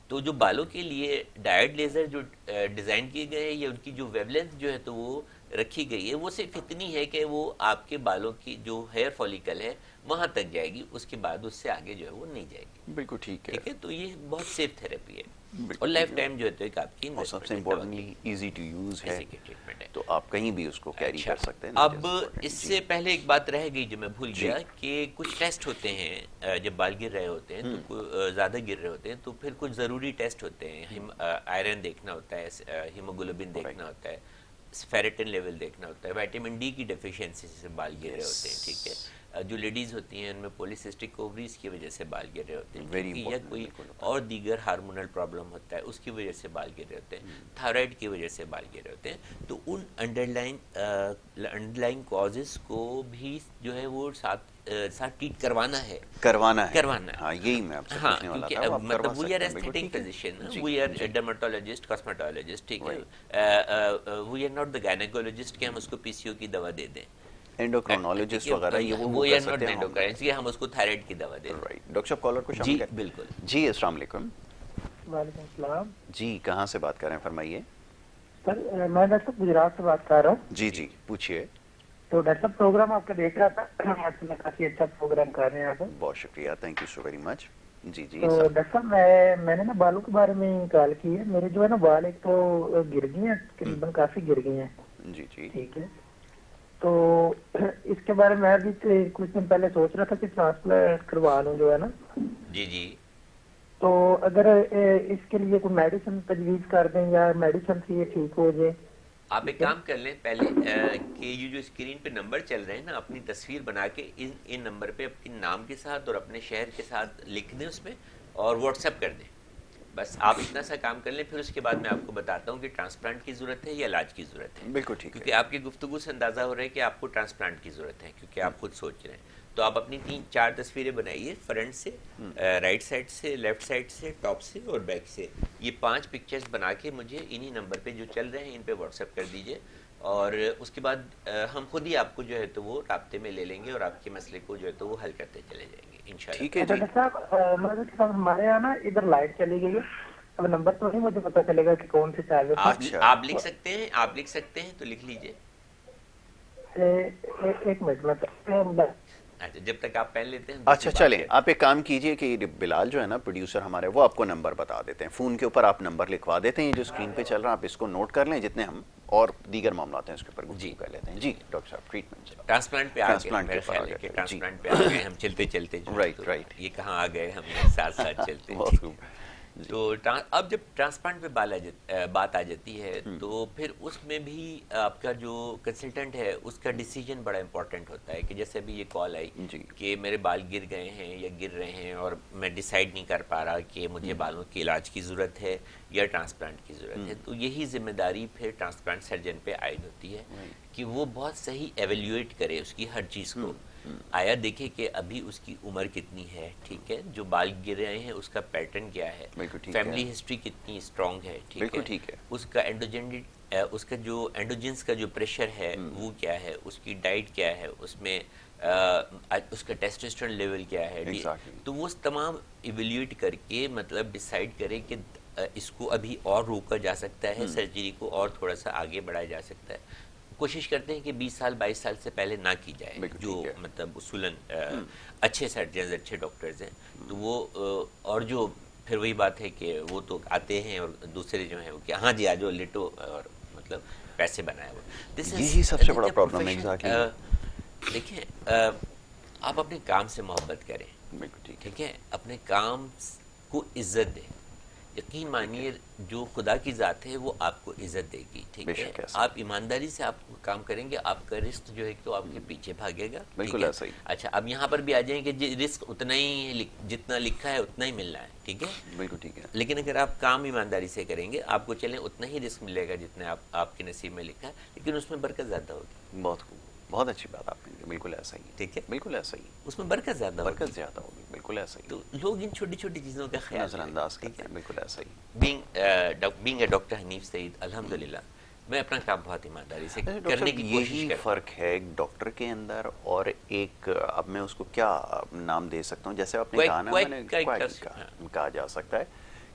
تو جو بالوں کے لیے ڈائیڈ لیزر جو ڈیزائن کیے گئے ہیں یا ان کی جو ویو لینتھ جو ہے تو وہ رکھی گئی ہے, وہ صرف اتنی ہے کہ وہ آپ کے بالوں کی جو ہیئر فولیکل ہے وہاں تک جائے گی, اس کے بعد اس سے آگے جو ہے وہ نہیں جائے گی. بالکل ٹھیک ہے. تو یہ بہت سیف تھراپی ہے, اور لائف ٹائم جو ہے تو ایک آپ کی سب سے امپورٹنٹلی ایزی ٹو یوز ہے, تو آپ کہیں بھی اس کو کیری کر سکتے ہیں. اب اس سے پہلے ایک بات رہ گئی جو میں بھول گیا, کہ کچھ ٹیسٹ ہوتے ہیں جب بال گر رہے ہوتے ہیں تو زیادہ گر رہے ہوتے ہیں تو پھر کچھ ضروری ٹیسٹ ہوتے ہیں. آئرن دیکھنا ہوتا ہے, ہیموگلوبن دیکھنا ہوتا ہے, فیریٹن لیول دیکھنا ہوتا ہے, وائٹامن ڈی کی ڈیفیشنسی سے بال گر رہے ہوتے ہیں. ٹھیک ہے. جو لیڈیز ہوتی ہیں ان میں پولیسسٹک اووریز کی وجہ سے بال گر رہے ہوتے ہیں, یا کوئی اور دیگر ہارمونل پرابلم ہوتا ہے اس کی وجہ سے بال گر رہے ہوتے ہیں, تھائرائڈ کی وجہ سے بال گر رہے ہوتے ہیں. تو ان انڈر لائن کازز کو بھی جو ہے وہ ساتھ ٹریٹ کروانا ہے. ہاں یہی میں آپ سے پوچھنے والا تھا. مطلب we are aesthetic physician, we are dermatologist, cosmetologist. ٹھیک ہے. وی آر ناٹ دا گائنیکولوجسٹ کہ ہم اس کو پی سی او کی دوا دے دیں, اینڈوکرینالوجسٹ وغیرہ یہ وہ کر سکتے ہیں, اینڈوکرائن ہم اس کو تھائرائڈ کی دوا دیں. ڈاکٹر صاحب کالر کو شامل کریں. بالکل. جی السلام علیکم. وعلیکم السلام. جی کہاں سے بات کر رہے ہیں, فرمائیے. سر میں ڈاکٹر صاحب گجرات سے بات کر رہا ہوں. جی جی پوچھیے. تو ڈاکٹر صاحب پروگرام آپ کا دیکھ رہا تھا, آج میں کافی اچھا پروگرام کر رہے ہیں آپ. بہت شکریہ, thank you so very much. جی جی تو ڈاکٹر صاحب میں نے نا بالوں کے بارے میں کال کی ہے. میرے جو ہے نا بال ایک تو گر گئے ہیں, تقریباً کافی گر گئے ہیں. جی جی ٹھیک ہے, تو اس کے بارے میں ابھی کچھ دن پہلے سوچ رہا تھا کہ ٹرانسپلانٹ کروا لوں جو ہے نا. جی جی. تو اگر اس کے لیے کوئی میڈیسن تجویز کر دیں یا میڈیسن سے یہ ٹھیک ہو جائے. آپ ایک کام کر لیں پہلے کہ یہ جو اسکرین پہ نمبر چل رہے ہیں نا, اپنی تصویر بنا کے ان نمبر پہ اپنے نام کے ساتھ اور اپنے شہر کے ساتھ لکھ دیں اس میں, اور واٹس ایپ کر دیں. بس آپ اتنا سا کام کر لیں, پھر اس کے بعد میں آپ کو بتاتا ہوں کہ ٹرانسپلانٹ کی ضرورت ہے یا علاج کی ضرورت ہے. بالکل ٹھیک ہے. کیونکہ آپ کی گفتگو سے اندازہ ہو رہا ہے کہ آپ کو ٹرانسپلانٹ کی ضرورت ہے, کیونکہ آپ خود سوچ رہے ہیں. تو آپ اپنی 3-4 تصویریں بنائیے, فرنٹ سے, رائٹ سائڈ سے, لیفٹ سائڈ سے, ٹاپ سے اور بیک سے. یہ 5 پکچرز بنا کے مجھے انہی نمبر پہ جو چل رہے ہیں ان پہ واٹس ایپ کر دیجئے, اور اس کے بعد ہم خود ہی آپ کو جو ہے تو وہ رابطے میں لے لیں گے اور آپ کے مسئلے کو جو ہے تو وہ حل کرتے چلے جائیں گے انشاءاللہ. ٹھیک ہے جی. ڈاکٹر صاحب ہمارے یہاں نا ادھر لائٹ چلی گئی ہے, اب نمبر تو نہیں مجھے پتا چلے گا کہ کون سے چارجر. آپ لکھ سکتے ہیں, آپ لکھ سکتے ہیں تو لکھ لیجئے. ایک منٹ. اچھا, جب تک آپ پین لیتے ہیں. اچھا چلیں, آپ ایک کام کیجئے کہ بلال جو ہے نا پروڈیوسر ہمارے, وہ آپ کو نمبر بتا دیتے ہیں. فون کے اوپر آپ نمبر لکھوا دیتے ہیں جو اسکرین پہ چل رہا ہے, آپ اس کو نوٹ کر لیں. جتنے ہم اور دیگر معاملات ہیں اس کے اوپر گفتگو کر لیتے ہیں. جی ڈاکٹر صاحب ٹریٹمنٹ ٹرانسپلانٹ پہ آ گئے, میرا خیال ہے کہ ٹرانسپلانٹ پہ آ گئے ہم چلتے چلتے. رائٹ, یہ کہاں آ گئے ہم ساتھ ساتھ چلتے. تو اب جب ٹرانسپلانٹ پہ بات آ جاتی ہے تو پھر اس میں بھی آپ کا جو کنسلٹنٹ ہے اس کا ڈیسیجن بڑا امپورٹنٹ ہوتا ہے. کہ جیسے ابھی یہ کال آئی کہ میرے بال گر گئے ہیں یا گر رہے ہیں اور میں ڈیسائیڈ نہیں کر پا رہا کہ مجھے بالوں کے علاج کی ضرورت ہے یا ٹرانسپلانٹ کی ضرورت ہے, تو یہی ذمہ داری پھر ٹرانسپلانٹ سرجن پہ عائد ہوتی ہے کہ وہ بہت صحیح ایویلیویٹ کرے اس کی ہر چیز کو. آیا دیکھے کہ ابھی اس کی عمر کتنی ہے, ٹھیک ہے, جو بال گر رہے ہیں اس کا پیٹرن کیا ہے, فیملی ہسٹری کتنی اسٹرانگ ہے, ٹھیک ہے, اس کا اس کا جو اینڈوجنس کا جو پریشر ہے وہ کیا ہے, اس کی ڈائٹ کیا ہے, اس میں اس کا ٹیسٹوسٹیرون لیول کیا ہے. تو وہ تمام ایویلیویٹ کر کے مطلب ڈیسائیڈ کرے کہ اس کو ابھی اور روکا جا سکتا ہے, سرجری کو اور تھوڑا سا آگے بڑھایا جا سکتا ہے. کوشش کرتے ہیں کہ 20 سال 22 سال سے پہلے نہ کی جائے, جو مطلب اصولاً اچھے سرجنز اچھے ڈاکٹرز ہیں. تو وہ اور جو پھر وہی بات ہے کہ وہ تو آتے ہیں اور دوسرے جو ہیں وہ کہ ہاں جی آ جاؤ لیٹو, اور مطلب پیسے بنائے وہ. یہی سب سے بڑا پرابلم ہے. دیکھیں آپ اپنے کام سے محبت کریں, ٹھیک ہے, اپنے کام کو عزت دیں. یقین مانیے جو خدا کی ذات ہے وہ آپ کو عزت دے گی, ٹھیک ہے. آپ ایمانداری سے آپ کام کریں گے, آپ کا رزق جو ہے تو آپ کے پیچھے بھاگے گا. بالکل ایسا ہی. اچھا, اب یہاں پر بھی آ جائیں کہ رزق اتنا ہی جتنا لکھا ہے اتنا ہی ملنا ہے, ٹھیک ہے. بالکل ٹھیک ہے. لیکن اگر آپ کام ایمانداری سے کریں گے آپ کو چلیں اتنا ہی رزق ملے گا جتنا آپ کے نصیب میں لکھا ہے, لیکن اس میں برکت زیادہ ہوگی. بہت خوب, بہت اچھی بات آپ نے, بالکل ایسا ہی, ٹھیک ہے, بالکل ایسا ہی, اس میں برکت زیادہ ہوگی, بالکل ایسا ہی. تو لوگ ان چھوٹی چھوٹی چیزوں کا خیال نظر انداز کرتے ہیں, بالکل ایسا ہی. بینگ اے ڈاکٹر حنیف سعید, الحمدللہ میں اپنا کام بہت ایمانداری سے کرنے کی کوشش یہی فرق ہے ایک ڈاکٹر کے اندر اور ایک, اب میں اس کو کیا نام دے سکتا ہوں, جیسے آپ نے کہا نا, میں نے کہا جا سکتا ہے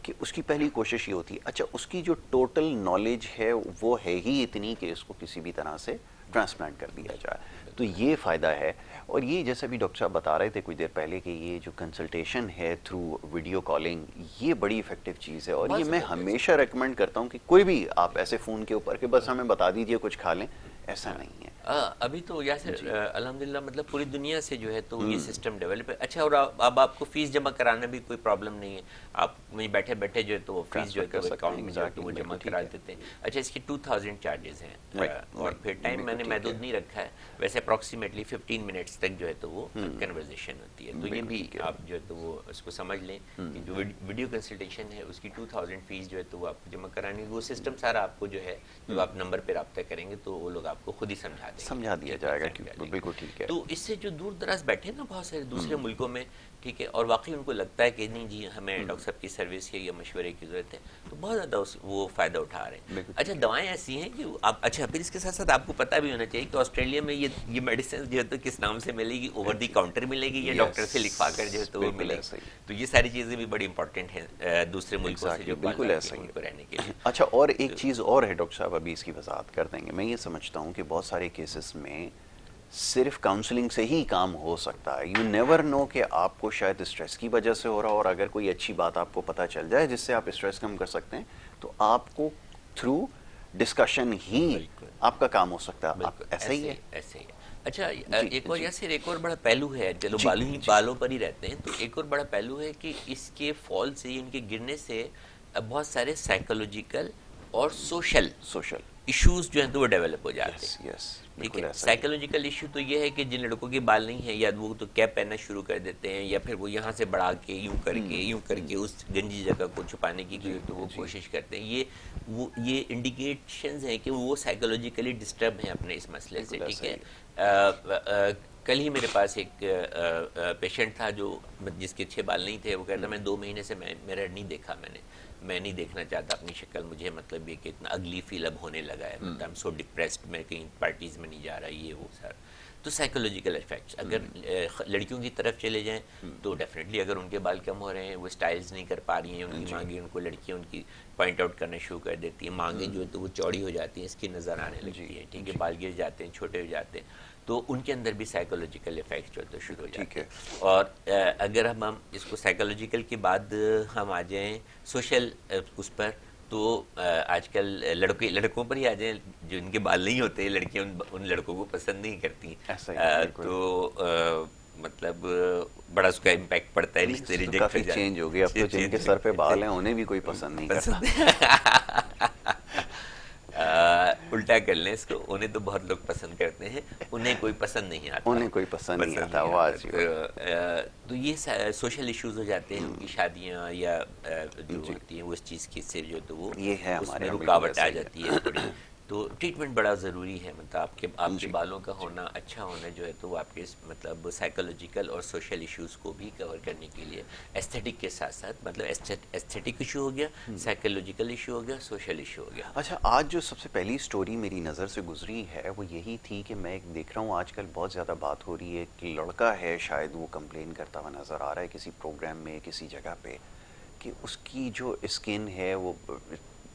کہ اس کی پہلی کوشش یہ ہوتی ہے اچھا اس کی جو ٹوٹل نالج ہے وہ ہے ہی اتنی کہ اس کو کسی بھی طرح سے ٹرانسپلانٹ کر دیا جائے. تو یہ فائدہ ہے. اور یہ جیسے بھی ڈاکٹر صاحب بتا رہے تھے کچھ دیر پہلے کہ یہ جو کنسلٹیشن ہے تھرو ویڈیو کالنگ, یہ بڑی افیکٹو چیز ہے. اور یہ میں ہمیشہ ریکمینڈ کرتا ہوں کہ کوئی بھی آپ ایسے فون کے اوپر کہ بس ہمیں بتا دیجئے کچھ کھا لیں, ایسا نہیں ہے. ابھی تو یاسر الحمدللہ مطلب پوری دنیا سے جو ہے تو یہ سسٹم ڈیولپ ہے. اچھا, اور اب آپ کو فیس جمع کرانا بھی کوئی پرابلم نہیں ہے, آپ وہیں بیٹھے بیٹھے جو ہے تو فیس جو ہے تو اکاؤنٹ میں جا کے وہ جمع کرا دیتے ہیں. اچھا, اس کی 2000 چارجز ہیں اور پھر ٹائم میں نے محدود نہیں رکھا ہے, ویسے اپروکسیمیٹلی 15 منٹس تک جو ہے تو وہ کنورزیشن ہوتی ہے. تو یہ بھی آپ جو ہے تو وہ اس کو سمجھ لیں کہ جو ویڈیو کنسلٹیشن ہے اس کی 2000 فیس جو ہے تو وہ آپ کو جمع کرانی ہے. وہ سسٹم سارا آپ کو جو ہے جو آپ نمبر پہ رابطہ کریں گے تو وہ لوگ آپ آپ کو خود ہی سمجھا دیا جائے گا کہ بالکل ٹھیک ہے. تو اس سے جو دور دراز بیٹھے نا بہت سارے دوسرے ملکوں میں، ٹھیک ہے، اور واقعی ان کو لگتا ہے کہ نہیں جی ہمیں ڈاکٹر صاحب کی سروس یا مشورے کی ضرورت ہے، تو بہت زیادہ وہ فائدہ اٹھا رہے ہیں. اچھا دوائیں ایسی ہیں کہ آپ، اچھا پھر اس کے ساتھ ساتھ آپ کو پتہ بھی ہونا چاہیے کہ آسٹریلیا میں یہ میڈیسن جو ہے تو کس نام سے ملے گی، اوور دی کاؤنٹر ملے گی یا ڈاکٹر سے لکھوا کر جو ہے تو وہ ملے گی. تو یہ ساری چیزیں بھی بڑی امپورٹنٹ ہیں دوسرے ملکوں سے جو بالکل ایسا ہی کو رہنے کے لیے. اچھا اور ایک چیز اور ہے ڈاکٹر صاحب، ابھی اس کی وضاحت کر دیں گے. میں یہ سمجھتا ہوں کہ بہت سارے کیسز میں صرف کاؤنسلنگ سے ہی کام ہو سکتا ہے. یو نیور نو کہ آپ کو شاید اسٹریس کی وجہ سے ہو رہا ہو، اور اگر کوئی اچھی بات آپ کو پتہ چل جائے جس سے آپ اسٹریس کم کر سکتے ہیں تو آپ کو تھرو ڈسکشن ہی آپ کا کام ہو سکتا ہے. ایسا ہی ہے. ایسے ہی ہے. اچھا ایک اور یاسر ایک اور بڑا پہلو ہے، چلو بالوں پر ہی رہتے ہیں، تو ایک اور بڑا پہلو ہے کہ اس کے فال سے، ان کے گرنے سے بہت سارے سائیکولوجیکل اور سوشل ایشوز جو ہیں تو وہ ڈیولپ ہو جاتے ہیں. ٹھیک ہے، سائیکولوجیکل ایشو تو یہ ہے کہ جن لڑکوں کے بال نہیں ہیں یا وہ تو کیپ پہننا شروع کر دیتے ہیں، یا پھر وہ یہاں سے بڑھا کے یوں کر کے اس گنجی جگہ کو چھپانے کی تو وہ کوشش کرتے ہیں. یہ انڈیکیشنز ہیں کہ وہ سائیکولوجیکلی ڈسٹرب ہیں اپنے اس مسئلے سے. ٹھیک ہے، کل ہی میرے پاس ایک پیشنٹ تھا جو جس کے 6 بال نہیں تھے. وہ کہتا میں 2 مہینے سے میرا نہیں دیکھا، میں نہیں دیکھنا چاہتا اپنی شکل، مجھے مطلب یہ کہ اتنا اگلی فیل اب ہونے لگا ہے، مطلب سو ڈپریسڈ، میں کہیں پارٹیز میں نہیں جا رہا، یہ وہ سر. تو سائیکولوجیکل افیکٹس اگر لڑکیوں کی طرف چلے جائیں تو ڈیفینیٹلی اگر ان کے بال کم ہو رہے ہیں، وہ اسٹائلز نہیں کر پا رہی ہیں، ان کی مانگیں، ان کو لڑکیاں ان کی پوائنٹ آؤٹ کرنا شروع کر دیتی ہیں، مانگیں جو ہے تو وہ چوڑی ہو جاتی ہیں، اس کی نظر آنے لگتی ہیں. ٹھیک ہے، بال گر جاتے ہیں، چھوٹے ہو جاتے ہیں، تو ان کے اندر بھی سائیکولوجیکل افیکٹس جو ہے تو شروع ہو جاتے ہیں. اور اگر ہم اس کو سائیکولوجیکل کے بعد ہم آ جائیں سوشل اس پر، تو آج کل لڑکوں پر ہی آ جائیں، جو ان کے بال نہیں ہوتے لڑکیاں ان لڑکوں کو پسند نہیں کرتی. تو مطلب بڑا اس کا امپیکٹ پڑتا ہے، رشتے ریجیکٹ کافی چینج ہو گیا. اب تو جن کے سر پہ بال ہیں انہیں بھی کوئی پسند نہیں کرتا. الٹا کر لیں اس کو، انہیں تو بہت لوگ پسند کرتے ہیں، انہیں کوئی پسند نہیں آتا. تو یہ سوشل ایشوز ہو جاتے ہیں. ان کی شادیاں یا جو ہوتی ہیں وہ اس چیز کی سے جو تو وہ اس میں رکاوٹ آ جاتی ہے تھوڑی. تو ٹریٹمنٹ بڑا ضروری ہے، مطلب آپ کے بالوں کا ہونا اچھا ہونا جو ہے تو وہ آپ کے مطلب سائیکولوجیکل اور سوشل ایشوز کو بھی کور کرنے کے لیے ایستھیٹک کے ساتھ ساتھ، مطلب ایستھیٹک ایشو ہو گیا، سائیکولوجیکل ایشو ہو گیا، سوشل ایشو ہو گیا. اچھا آج جو سب سے پہلی سٹوری میری نظر سے گزری ہے وہ یہی تھی کہ میں دیکھ رہا ہوں آج کل بہت زیادہ بات ہو رہی ہے کہ لڑکا ہے شاید وہ کمپلین کرتا ہوا نظر آ رہا ہے کسی پروگرام میں کسی جگہ پہ کہ اس کی جو اسکن ہے وہ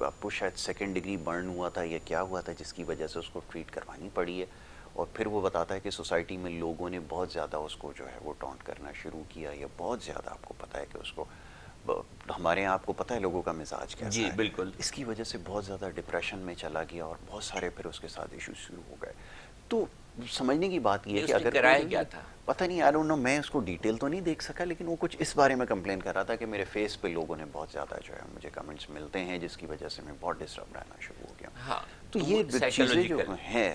آپ کو شاید 2nd ڈگری برن ہوا تھا یا کیا ہوا تھا جس کی وجہ سے اس کو ٹریٹ کروانی پڑی ہے. اور پھر وہ بتاتا ہے کہ سوسائٹی میں لوگوں نے بہت زیادہ اس کو جو ہے وہ ٹونٹ کرنا شروع کیا، یا بہت زیادہ آپ کو پتہ ہے کہ اس کو ہمارے یہاں آپ کو پتہ ہے لوگوں کا مزاج کیسا ہے. جی بالکل. اس کی وجہ سے بہت زیادہ ڈپریشن میں چلا گیا اور بہت سارے پھر اس کے ساتھ ایشو شروع ہو گئے. تو سمجھنے کی بات یہ ہے کہ اگر کرایا کیا تھا پتہ نہیں، آئی ڈونٹ نو، میں اس کو ڈیٹیل تو نہیں دیکھ سکا، لیکن وہ کچھ اس بارے میں کمپلین کر رہا تھا کہ میرے فیس پہ لوگوں نے بہت زیادہ جو ہے مجھے کمنٹس ملتے ہیں جس کی وجہ سے میں بہت ڈسٹرب رہنا شروع ہو گیا. ہاں تو یہ چیزیں جو ہیں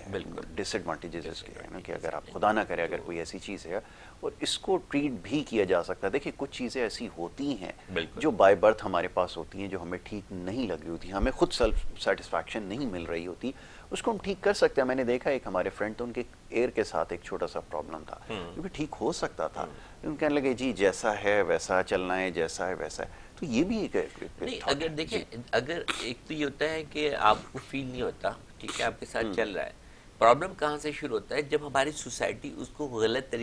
ڈس ایڈوانٹیجز اس کے ہیں نا کہ اگر آپ خدا نہ کرے اگر کوئی ایسی چیز ہے اور اس کو ٹریٹ بھی کیا جا سکتا ہے. دیکھیے کچھ چیزیں ایسی ہوتی ہیں جو بائی برتھ ہمارے پاس ہوتی ہیں جو ہمیں ٹھیک نہیں لگ رہی ہوتی، ہمیں خود سیلف سیٹسفیکشن نہیں مل رہی ہوتی، اس کو ہم ٹھیک کر سکتے ہیں. میں نے دیکھا ایک ہمارے فرینڈ تو ان کے ایئر کے ساتھ ایک چھوٹا سا پرابلم تھا کیونکہ ٹھیک ہو سکتا تھا، ان کہنے لگے جی جیسا ہے ویسا چلنا ہے، جیسا ہے ویسا ہے. تو یہ بھی ایک نہیں، اگر دیکھیں اگر ایک تو یہ ہوتا ہے کہ آپ کو فیل نہیں ہوتا، ٹھیک ہے، آپ کے ساتھ چل رہا ہے. پرابلم کہاں سے شروع ہوتا ہے؟ جب ہماری سوسائٹی اس کو غلط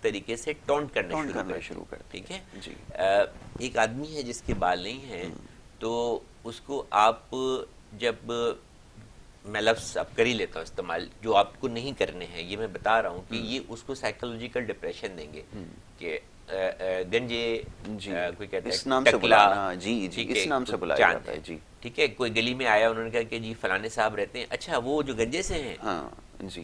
طریقے سے ٹونٹ کرنا شروع کرتی. ٹھیک ہے، ایک آدمی ہے جس کے بال نہیں ہیں تو اس کو آپ جب میں لفظ اب کر ہی لیتا ہوں استعمال جو آپ کو نہیں کرنے ہیں، یہ میں بتا رہا ہوں کہ یہ اس کو سائیکولوجیکل ڈپریشن دیں گے کہ گنجے، کوئی کہتا ہے ٹکلا، جی اس نام سے بلایا جاتا ہے. جی ٹھیک ہے، کوئی گلی میں آیا انہوں نے کہا کہ جی فلانے صاحب رہتے ہیں، اچھا وہ جو گنجے سے ہیں.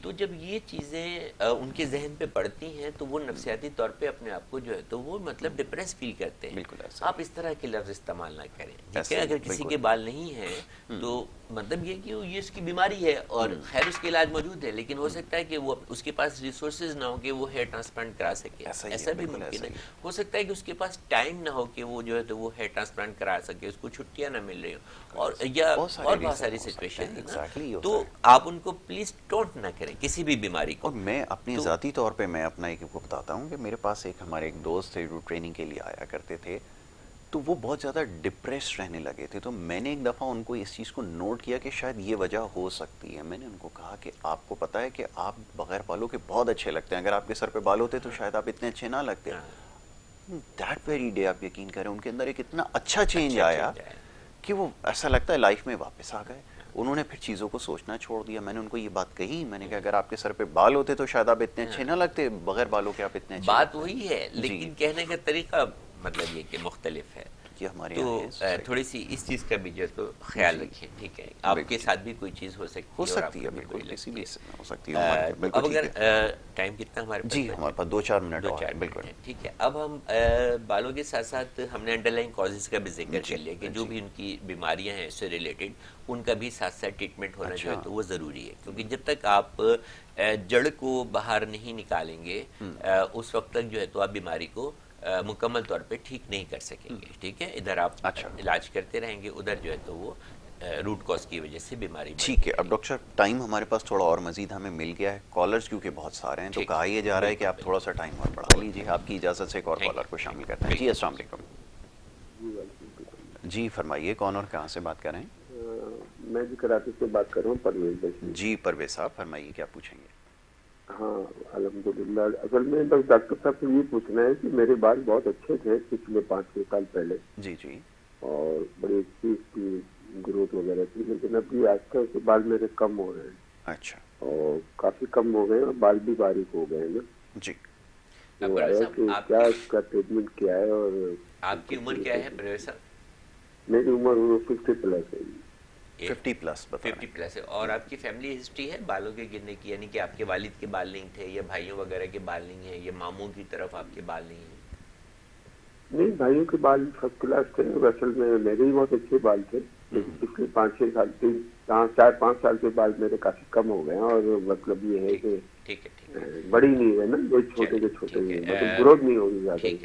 تو جب یہ چیزیں ان کے ذہن پہ پڑتی ہیں تو وہ نفسیاتی طور پہ اپنے آپ کو جو ہے تو وہ مطلب ڈپریس فیل کرتے ہیں. آپ اس طرح کے لفظ استعمال نہ کریں. ٹھیک ہے، اگر کسی کے بال نہیں ہیں تو مطلب یہ کہ یہ اس کی بیماری ہے اور خیر اس کے علاج موجود ہے، لیکن ہو سکتا ہے کہ وہ اس کے پاس ریسورسز نہ ہو کہ وہ ہیئر ٹرانسپلانٹ کرا سکے. ایسا بھی ممکن ہے. ہو سکتا ہے کہ اس کے پاس ٹائم نہ ہو کہ وہ جو ہے تو وہ ہیئر ٹرانسپلانٹ کرا سکے، اس کو چھٹیاں نہ مل رہی ہوں. اور بہت ساری سچویشن ایگزیکٹلی. تو آپ ان کو پلیز ٹونٹ نہ کریں کسی بھی بیماری کو. اور میں اپنی ذاتی طور پہ میں اپنا ایک کو بتاتا ہوں کہ میرے پاس ہمارے ایک دوست تھے جو ٹریننگ کے لیے آیا کرتے تھے, تو وہ بہت زیادہ ڈپریس رہنے لگے تھے. تو میں نے ایک دفعہ ان کو اس چیز کو نوٹ کیا کہ شاید یہ وجہ ہو سکتی ہے. میں نے ان کو کہا کہ آپ کو پتہ ہے کہ آپ بغیر بالوں کے بہت اچھے لگتے ہیں, اگر آپ کے سر پہ بال ہوتے تو شاید آپ اتنے اچھے نہ لگتے. دیٹ ویری ڈے آپ یقین کریں ان کے اندر ایک اتنا اچھا چینج آیا کہ وہ ایسا لگتا ہے لائف میں واپس آ گئے. انہوں نے پھر چیزوں کو سوچنا چھوڑ دیا. میں نے ان کو یہ بات کہی, میں نے کہا اگر آپ کے سر پہ بال ہوتے تو شاید آپ اتنے اچھے نہ لگتے, بغیر بالوں کے آپ اتنے اچھے. بات وہی ہے لیکن کہنے کا طریقہ مطلب یہ کہ مختلف ہے. تو تھوڑی سی اس چیز کا بھی جو تو خیال رکھیں, ٹھیک ہے. آپ کے ساتھ بھی کوئی چیز ہو سکتی ہے بالکل کسی بھی ہو سکتی ہے. اب اگر ٹائم کتنا ہمارے پاس؟ جی ہمارے پاس 2-4 منٹ بالکل, ٹھیک ہے. اب ہم بالوں کے ساتھ ساتھ ہم نے انڈر لائن کازز کا بھی ذکر کر لیا کہ جو بھی ان کی بیماریاں ہیں اس سے ریلیٹڈ ان کا بھی ساتھ ساتھ ٹریٹمنٹ ہونا جو ہے تو وہ ضروری ہے, کیونکہ جب تک آپ جڑ کو باہر نہیں نکالیں گے اس وقت تک جو ہے تو آپ بیماری کو مکمل طور پہ ٹھیک نہیں کر سکیں گے. ٹھیک ہے, ادھر آپ علاج کرتے رہیں گے, ادھر جو ہے تو وہ روٹ کاز کی وجہ سے بیماری. ٹھیک ہے. اب ڈاکٹر صاحب ٹائم ہمارے پاس تھوڑا اور مزید ہمیں مل گیا ہے, کالرز کیونکہ بہت سارے ہیں تو کہا یہ جا رہا ہے کہ آپ تھوڑا سا ٹائم اور بڑھا لیجیے. آپ کی اجازت سے ایک اور کالر کو شامل کرتے ہیں. جی السلام علیکم. جی فرمائیے کون اور کہاں سے بات کر رہے ہیں؟ میں جی کراچی سے بات کر رہا ہوں, پرویز. جی پرویز صاحب فرمائیے کیا پوچھیں گے؟ ہاں الحمدللہ. اصل میں بس ڈاکٹر صاحب سے یہ پوچھنا ہے کہ میرے بال بہت اچھے تھے پچھلے 5-6 سال پہلے, جی جی, اور بڑی اچھی اس کی گروتھ وغیرہ تھی, لیکن ابھی آج کل سے بال میرے کم ہو رہے ہیں. اچھا, اور کافی کم ہو گئے ہیں اور بال بھی باریک ہو گئے ہیں نا. جی تو آیا کہ کیا اس کا ٹریٹمنٹ کیا ہے. اور آپ کی عمر کیا ہے پرویز صاحب؟ میری عمر 50 پلس ہے. 50 پلس ہے. اور آپ کی فیملی ہسٹری ہے بالوں کے گرنے کی, یعنی کہ آپ کے والد کے بال نہیں تھے یا بھائیوں وغیرہ کے بال نہیں ہیں یا ماموں کی طرف آپ کے بال نہیں ہیں؟ نہیں, بھائیوں کے بال فرسٹ کلاس تھے. اصل میں میرے ہی بہت اچھے بال تھے, لیکن پچھلے 5-6 سال 4-5 سال کے بال میرے کافی کم ہو گئے ہیں. اور مطلب یہ ہے کہ بڑی نہیں ہے نا, جو چھوٹے کے چھوٹے ہی ہیں, مطلب گروتھ نہیں ہوگی زیادہ. ٹھیک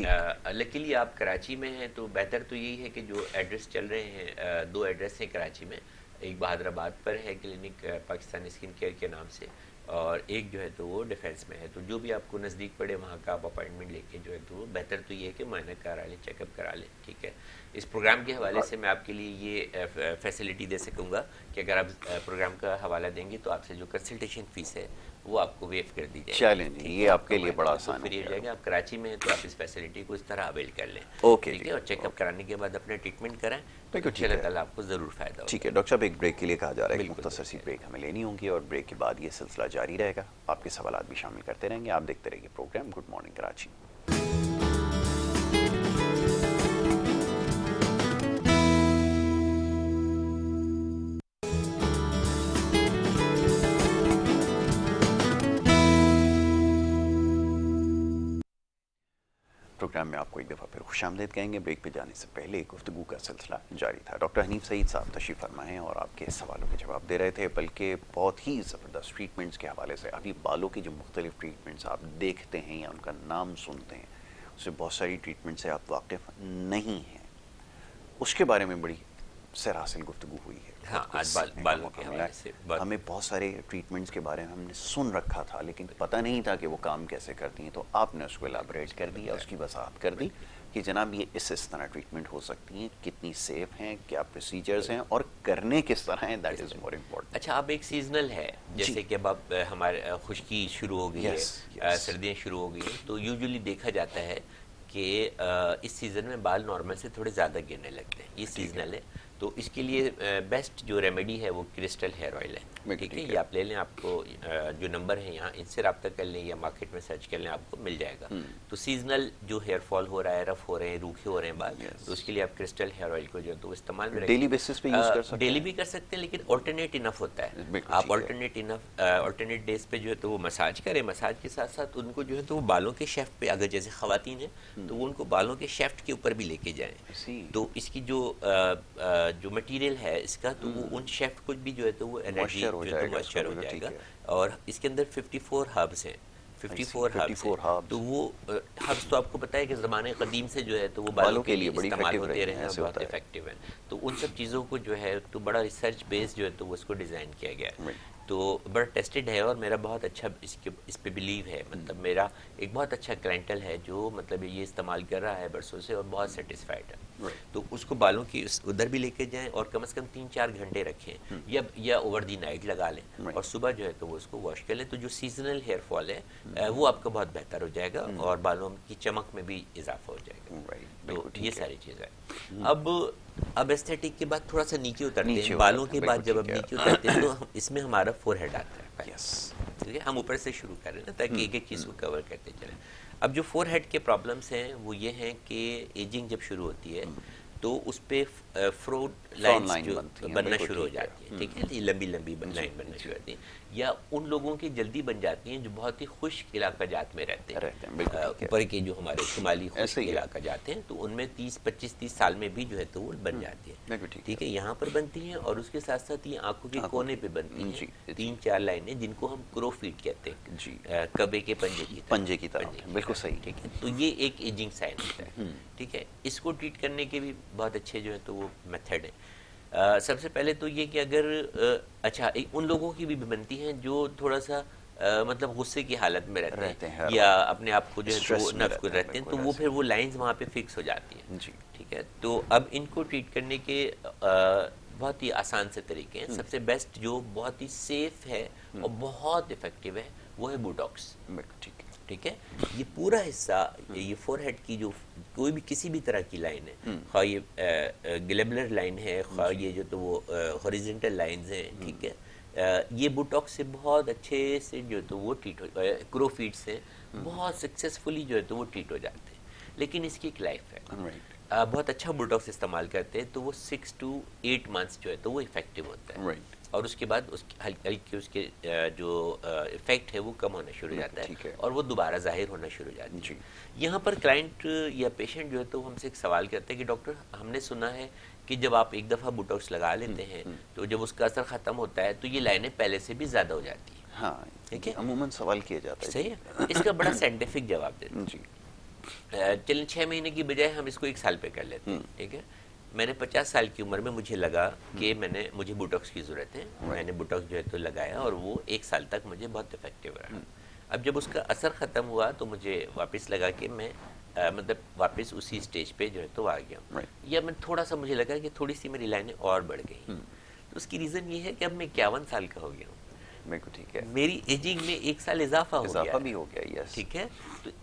ہے. لیکن آپ کراچی میں ہیں تو بہتر تو یہی ہے کہ جو ایڈریس چل رہے ہیں, 2 ایڈریس ہیں کراچی میں. ایک بہادر آباد پر ہے کلینک پاکستانی اسکن کیئر کے نام سے, اور ایک جو ہے تو وہ ڈیفینس میں ہے. تو جو بھی آپ کو نزدیک پڑے وہاں کا آپ اپائنٹمنٹ لے کے جو ہے تو بہتر تو یہ ہے کہ معائنہ کرا لیں, چیک اپ کرا لیں. ٹھیک ہے. اس پروگرام کے حوالے سے میں آپ کے لیے یہ فیسلٹی دے سکوں گا کہ اگر آپ پروگرام کا حوالہ دیں گے تو آپ سے جو کنسلٹیشن فیس ہے وہ آپ کو ویو کر دی جائے گی. چلیں جی, یہ آپ کے لیے بڑا آسان فری ہو جائے گا. آپ کراچی میں ہیں تو آپ اس فیسلٹی کو اس طرح اویل کر لیں. اوکے, ٹھیک ہے. اور چیک اپ کرانے کے بعد اپنا ٹریٹمنٹ کرائیں تو انشاءاللہ تعالیٰ آپ کو ضرور فائدہ ہوگا. ٹھیک ہے. ڈاکٹر صاحب ایک بریک کے لیے کہا جا رہا ہے, ایک مختصر سی بریک ہمیں لینی ہوگی اور بریک کے بعد یہ سلسلہ جاری رہے گا. آپ کے سوالات بھی شامل کرتے رہیں گے. آپ دیکھتے رہیے program good morning Karachi. Program میں آپ کو ایک دفعہ پھر خوش آمدید کہیں گے. بریک پہ جانے سے پہلے گفتگو کا سلسلہ جاری تھا. ڈاکٹر حنیف سعید صاحب تشریف فرما ہیں اور آپ کے سوالوں کے جواب دے رہے تھے, بلکہ بہت ہی زبردست ٹریٹمنٹس کے حوالے سے. ابھی بالوں کی جو مختلف ٹریٹمنٹس آپ دیکھتے ہیں یا ان کا نام سنتے ہیں, اس سے بہت ساری ٹریٹمنٹ سے آپ واقف نہیں ہیں, اس کے بارے میں بڑی سراسل گفتگو ہوئی ہے. ہاں, آج بالوں کے حوالے سے ہمیں بہت سارے ٹریٹمنٹس کے بارے میں ہم نے سن رکھا تھا, لیکن پتہ نہیں تھا کہ وہ کام کیسے کرتی ہیں. تو آپ نے اس کو ایلیبریٹ کر دیا, اس کی وضاحت کر دی کہ جناب یہ اس طرح ٹریٹمنٹ ہو سکتی ہیں, کتنی سیف ہیں, کیا پروسیجرز ہیں اور کرنے کس طرح ہیں. That is more important. اچھا, اب ایک سیزنل ہے, جیسے کہ اب ہمارے خشکی شروع ہو گئی ہے, سردیاں شروع ہو گئی ہیں, تو یوزلی دیکھا جاتا ہے کہ اس سیزن میں بال نارمل سے تھوڑے زیادہ گرنے لگتے ہیں. یہ سیزنل ہے, تو اس کے لیے بیسٹ جو ریمیڈی ہے وہ کرسٹل ہیئر آئل ہے. ٹھیک ہے. یہ آپ لے لیں, آپ کو جو نمبر ہے یہاں ان سے رابطہ کر لیں یا مارکیٹ میں سرچ کر لیں, آپ کو مل جائے گا. تو سیزنل جو ہیئر فال ہو رہا ہے, رف ہو رہے ہیں, روکھے ہو رہے ہیں بال, تو اس کے لیے آپ کرسٹل ہیئر آئل کو جو ہے تو استعمال میں ڈیلی بیسس پہ یوز کر سکتے ہیں. ڈیلی بھی کر سکتے ہیں, لیکن آلٹرنیٹ انف ہوتا ہے. آپ آلٹرنیٹ ڈیز پہ جو ہے تو وہ مساج کریں. مساج کے ساتھ ساتھ ان کو جو ہے تو وہ بالوں کے شیفٹ پہ, اگر جیسے خواتین ہیں تو وہ ان کو بالوں کے شیفٹ کے اوپر بھی لے کے جائیں. تو اس کی جو مٹیریل ہے اس کا, تو وہ ان شیفٹ کو بھی جو ہے تو وہ انرجی جو ہے تو موئسچر ہو جائے گا. اور اس کے اندر 54 ہربس ہیں, 54 54 hubs. تو وہ ہبس تو آپ کو پتا ہے کہ زمانے قدیم سے جو ہے تو وہ بالوں کے لیے استعمال ہوتے رہے ہیں، بہت افیکٹو ہیں. تو ان سب چیزوں کو جو ہے تو بڑا ریسرچ بیس جو ہے تو وہ اس کو ڈیزائن کیا گیا ہے. تو بڑا ٹیسٹڈ ہے اور میرا بہت اچھا اس پہ بلیو ہے. مطلب میرا ایک بہت اچھا کلائنٹل ہے جو مطلب یہ استعمال کر رہا ہے برسوں سے اور بہت سیٹسفائڈ ہے. تو اس کو بالوں کی ادھر بھی لے کے جائیں اور کم از کم 3-4 گھنٹے رکھیں یا اوور دی نائٹ لگا لیں اور صبح جو ہے تو وہ اس کو واش کر لیں. تو جو سیزنل ہیئر فال ہے وہ آپ کا بہت بہتر ہو جائے گا اور بالوں کی چمک میں بھی اضافہ ہو جائے گا. تو یہ ساری چیزیں. اب ایستھیٹک کے بعد تھوڑا سا نیچے اترتے ہیں. بالوں کے بعد جب اب نیچے اترتے ہیں تو اس میں ہمارا فور ہیڈ آتا ہے. ٹھیک ہے، ہم اوپر سے شروع کر رہے ہیں تاکہ ایک ایک چیز کو کور کرتے چلیں. اب جو فور ہیڈ کے پرابلمس ہیں وہ یہ ہیں کہ ایجنگ جب شروع ہوتی ہے تو اس پہ فروٹ لائنز جو بننا شروع ہو جاتی ہیں. ٹھیک ہے، لمبی لمبی لائن بننا شروع ہوتی ہیں. یا ان لوگوں کی جلدی بن جاتی ہیں جو بہت ہی خشک علاقہ جات میں رہتے ہیں. اوپر کے جو ہمارے شمالی خشک علاقہ جات ہیں تو ان میں 25-30 سال میں بھی جو ہے تو وہ بن جاتی ہے. ٹھیک ہے، یہاں پر بنتی ہیں اور اس کے ساتھ ساتھ یہ آنکھوں کے کونے پہ بنتی ہیں 3-4 لائنیں جن کو ہم کرو فیٹ کہتے ہیں، کبے کے پنجے کی طرح. بالکل صحیح. ٹھیک ہے، تو یہ ایک ایجنگ سائن ہوتا ہے. ٹھیک ہے، اس کو ٹریٹ کرنے کے بھی بہت اچھے جو ہے تو وہ میتھڈ ہیں. سب سے پہلے تو یہ کہ اگر اچھا ان لوگوں کی بھی بنتی ہیں جو تھوڑا سا مطلب غصے کی حالت میں رہتے ہیں یا اپنے آپ کو جو ہے تو نفس کو رہتے ہیں تو وہ پھر وہ لائنز وہاں پہ فکس ہو جاتی ہیں. ٹھیک ہے، تو اب ان کو ٹریٹ کرنے کے بہت ہی آسان سے طریقے ہیں. سب سے بیسٹ جو بہت ہی سیف ہے اور بہت افیکٹو ہے وہ ہے بوٹاکس. ٹھیک ہے، یہ پورا حصہ یہ فور ہیڈ کی جو کوئی بھی کسی بھی طرح کی لائن ہے، خواہ یہ گلیبلر لائن ہے، خواہ یہ جو تو وہ ہاریزنٹل لائنز ہیں. ٹھیک ہے، یہ بوٹاکس سے بہت اچھے سے جو تو وہ ٹریٹ ہو، کرو فیٹ سے بہت سکسیزفلی جو ہے تو وہ ٹریٹ ہو جاتے ہیں. لیکن اس کی ایک لائف ہے. بہت اچھا بوٹاکس استعمال کرتے ہیں تو وہ 6 to 8 months جو ہے تو وہ افیکٹو ہوتا ہے. اور اس کے بعد اس ہلکی اس کے جو افیکٹ ہے وہ کم ہونا شروع ہو جاتا ہے اور وہ دوبارہ ظاہر ہونا شروع ہو جاتی ہے. یہاں پر کلائنٹ یا پیشنٹ جو ہے تو ہم سے ایک سوال کرتے ہیں کہ ڈاکٹر ہم نے سنا ہے کہ جب آپ ایک دفعہ بوٹاکس لگا لیتے ہیں تو جب اس کا اثر ختم ہوتا ہے تو یہ لائنیں پہلے سے بھی زیادہ ہو جاتی ہیں. ہاں، ٹھیک ہے، عموماً سوال کیا جاتا ہے. صحیح ہے، اس کا بڑا سائنٹیفک جواب دیتے ہیں. چلیں 6 مہینے کی بجائے ہم اس کو 1 سال پہ کر لیتے ہیں. ٹھیک ہے، میں نے 50 سال کی عمر میں مجھے لگا کہ مجھے بوٹاکس کی ضرورت ہے. میں نے بوٹاکس جو ہے تو لگایا اور وہ 1 سال تک مجھے بہت افیکٹو رہا. اب جب اس کا اثر ختم ہوا تو مجھے واپس لگا کہ میں مطلب واپس اسی اسٹیج پہ جو ہے تو آ گیا. یا میں تھوڑا سا مجھے لگا کہ تھوڑی سی میری لائنیں اور بڑھ گئی. تو اس کی ریزن یہ ہے کہ اب میں 51 سال کا ہو گیا ہوں. ٹھیک ہے، میری ایجنگ میں 1 سال اضافہ بھی ہو گیا. یس، ٹھیک ہے.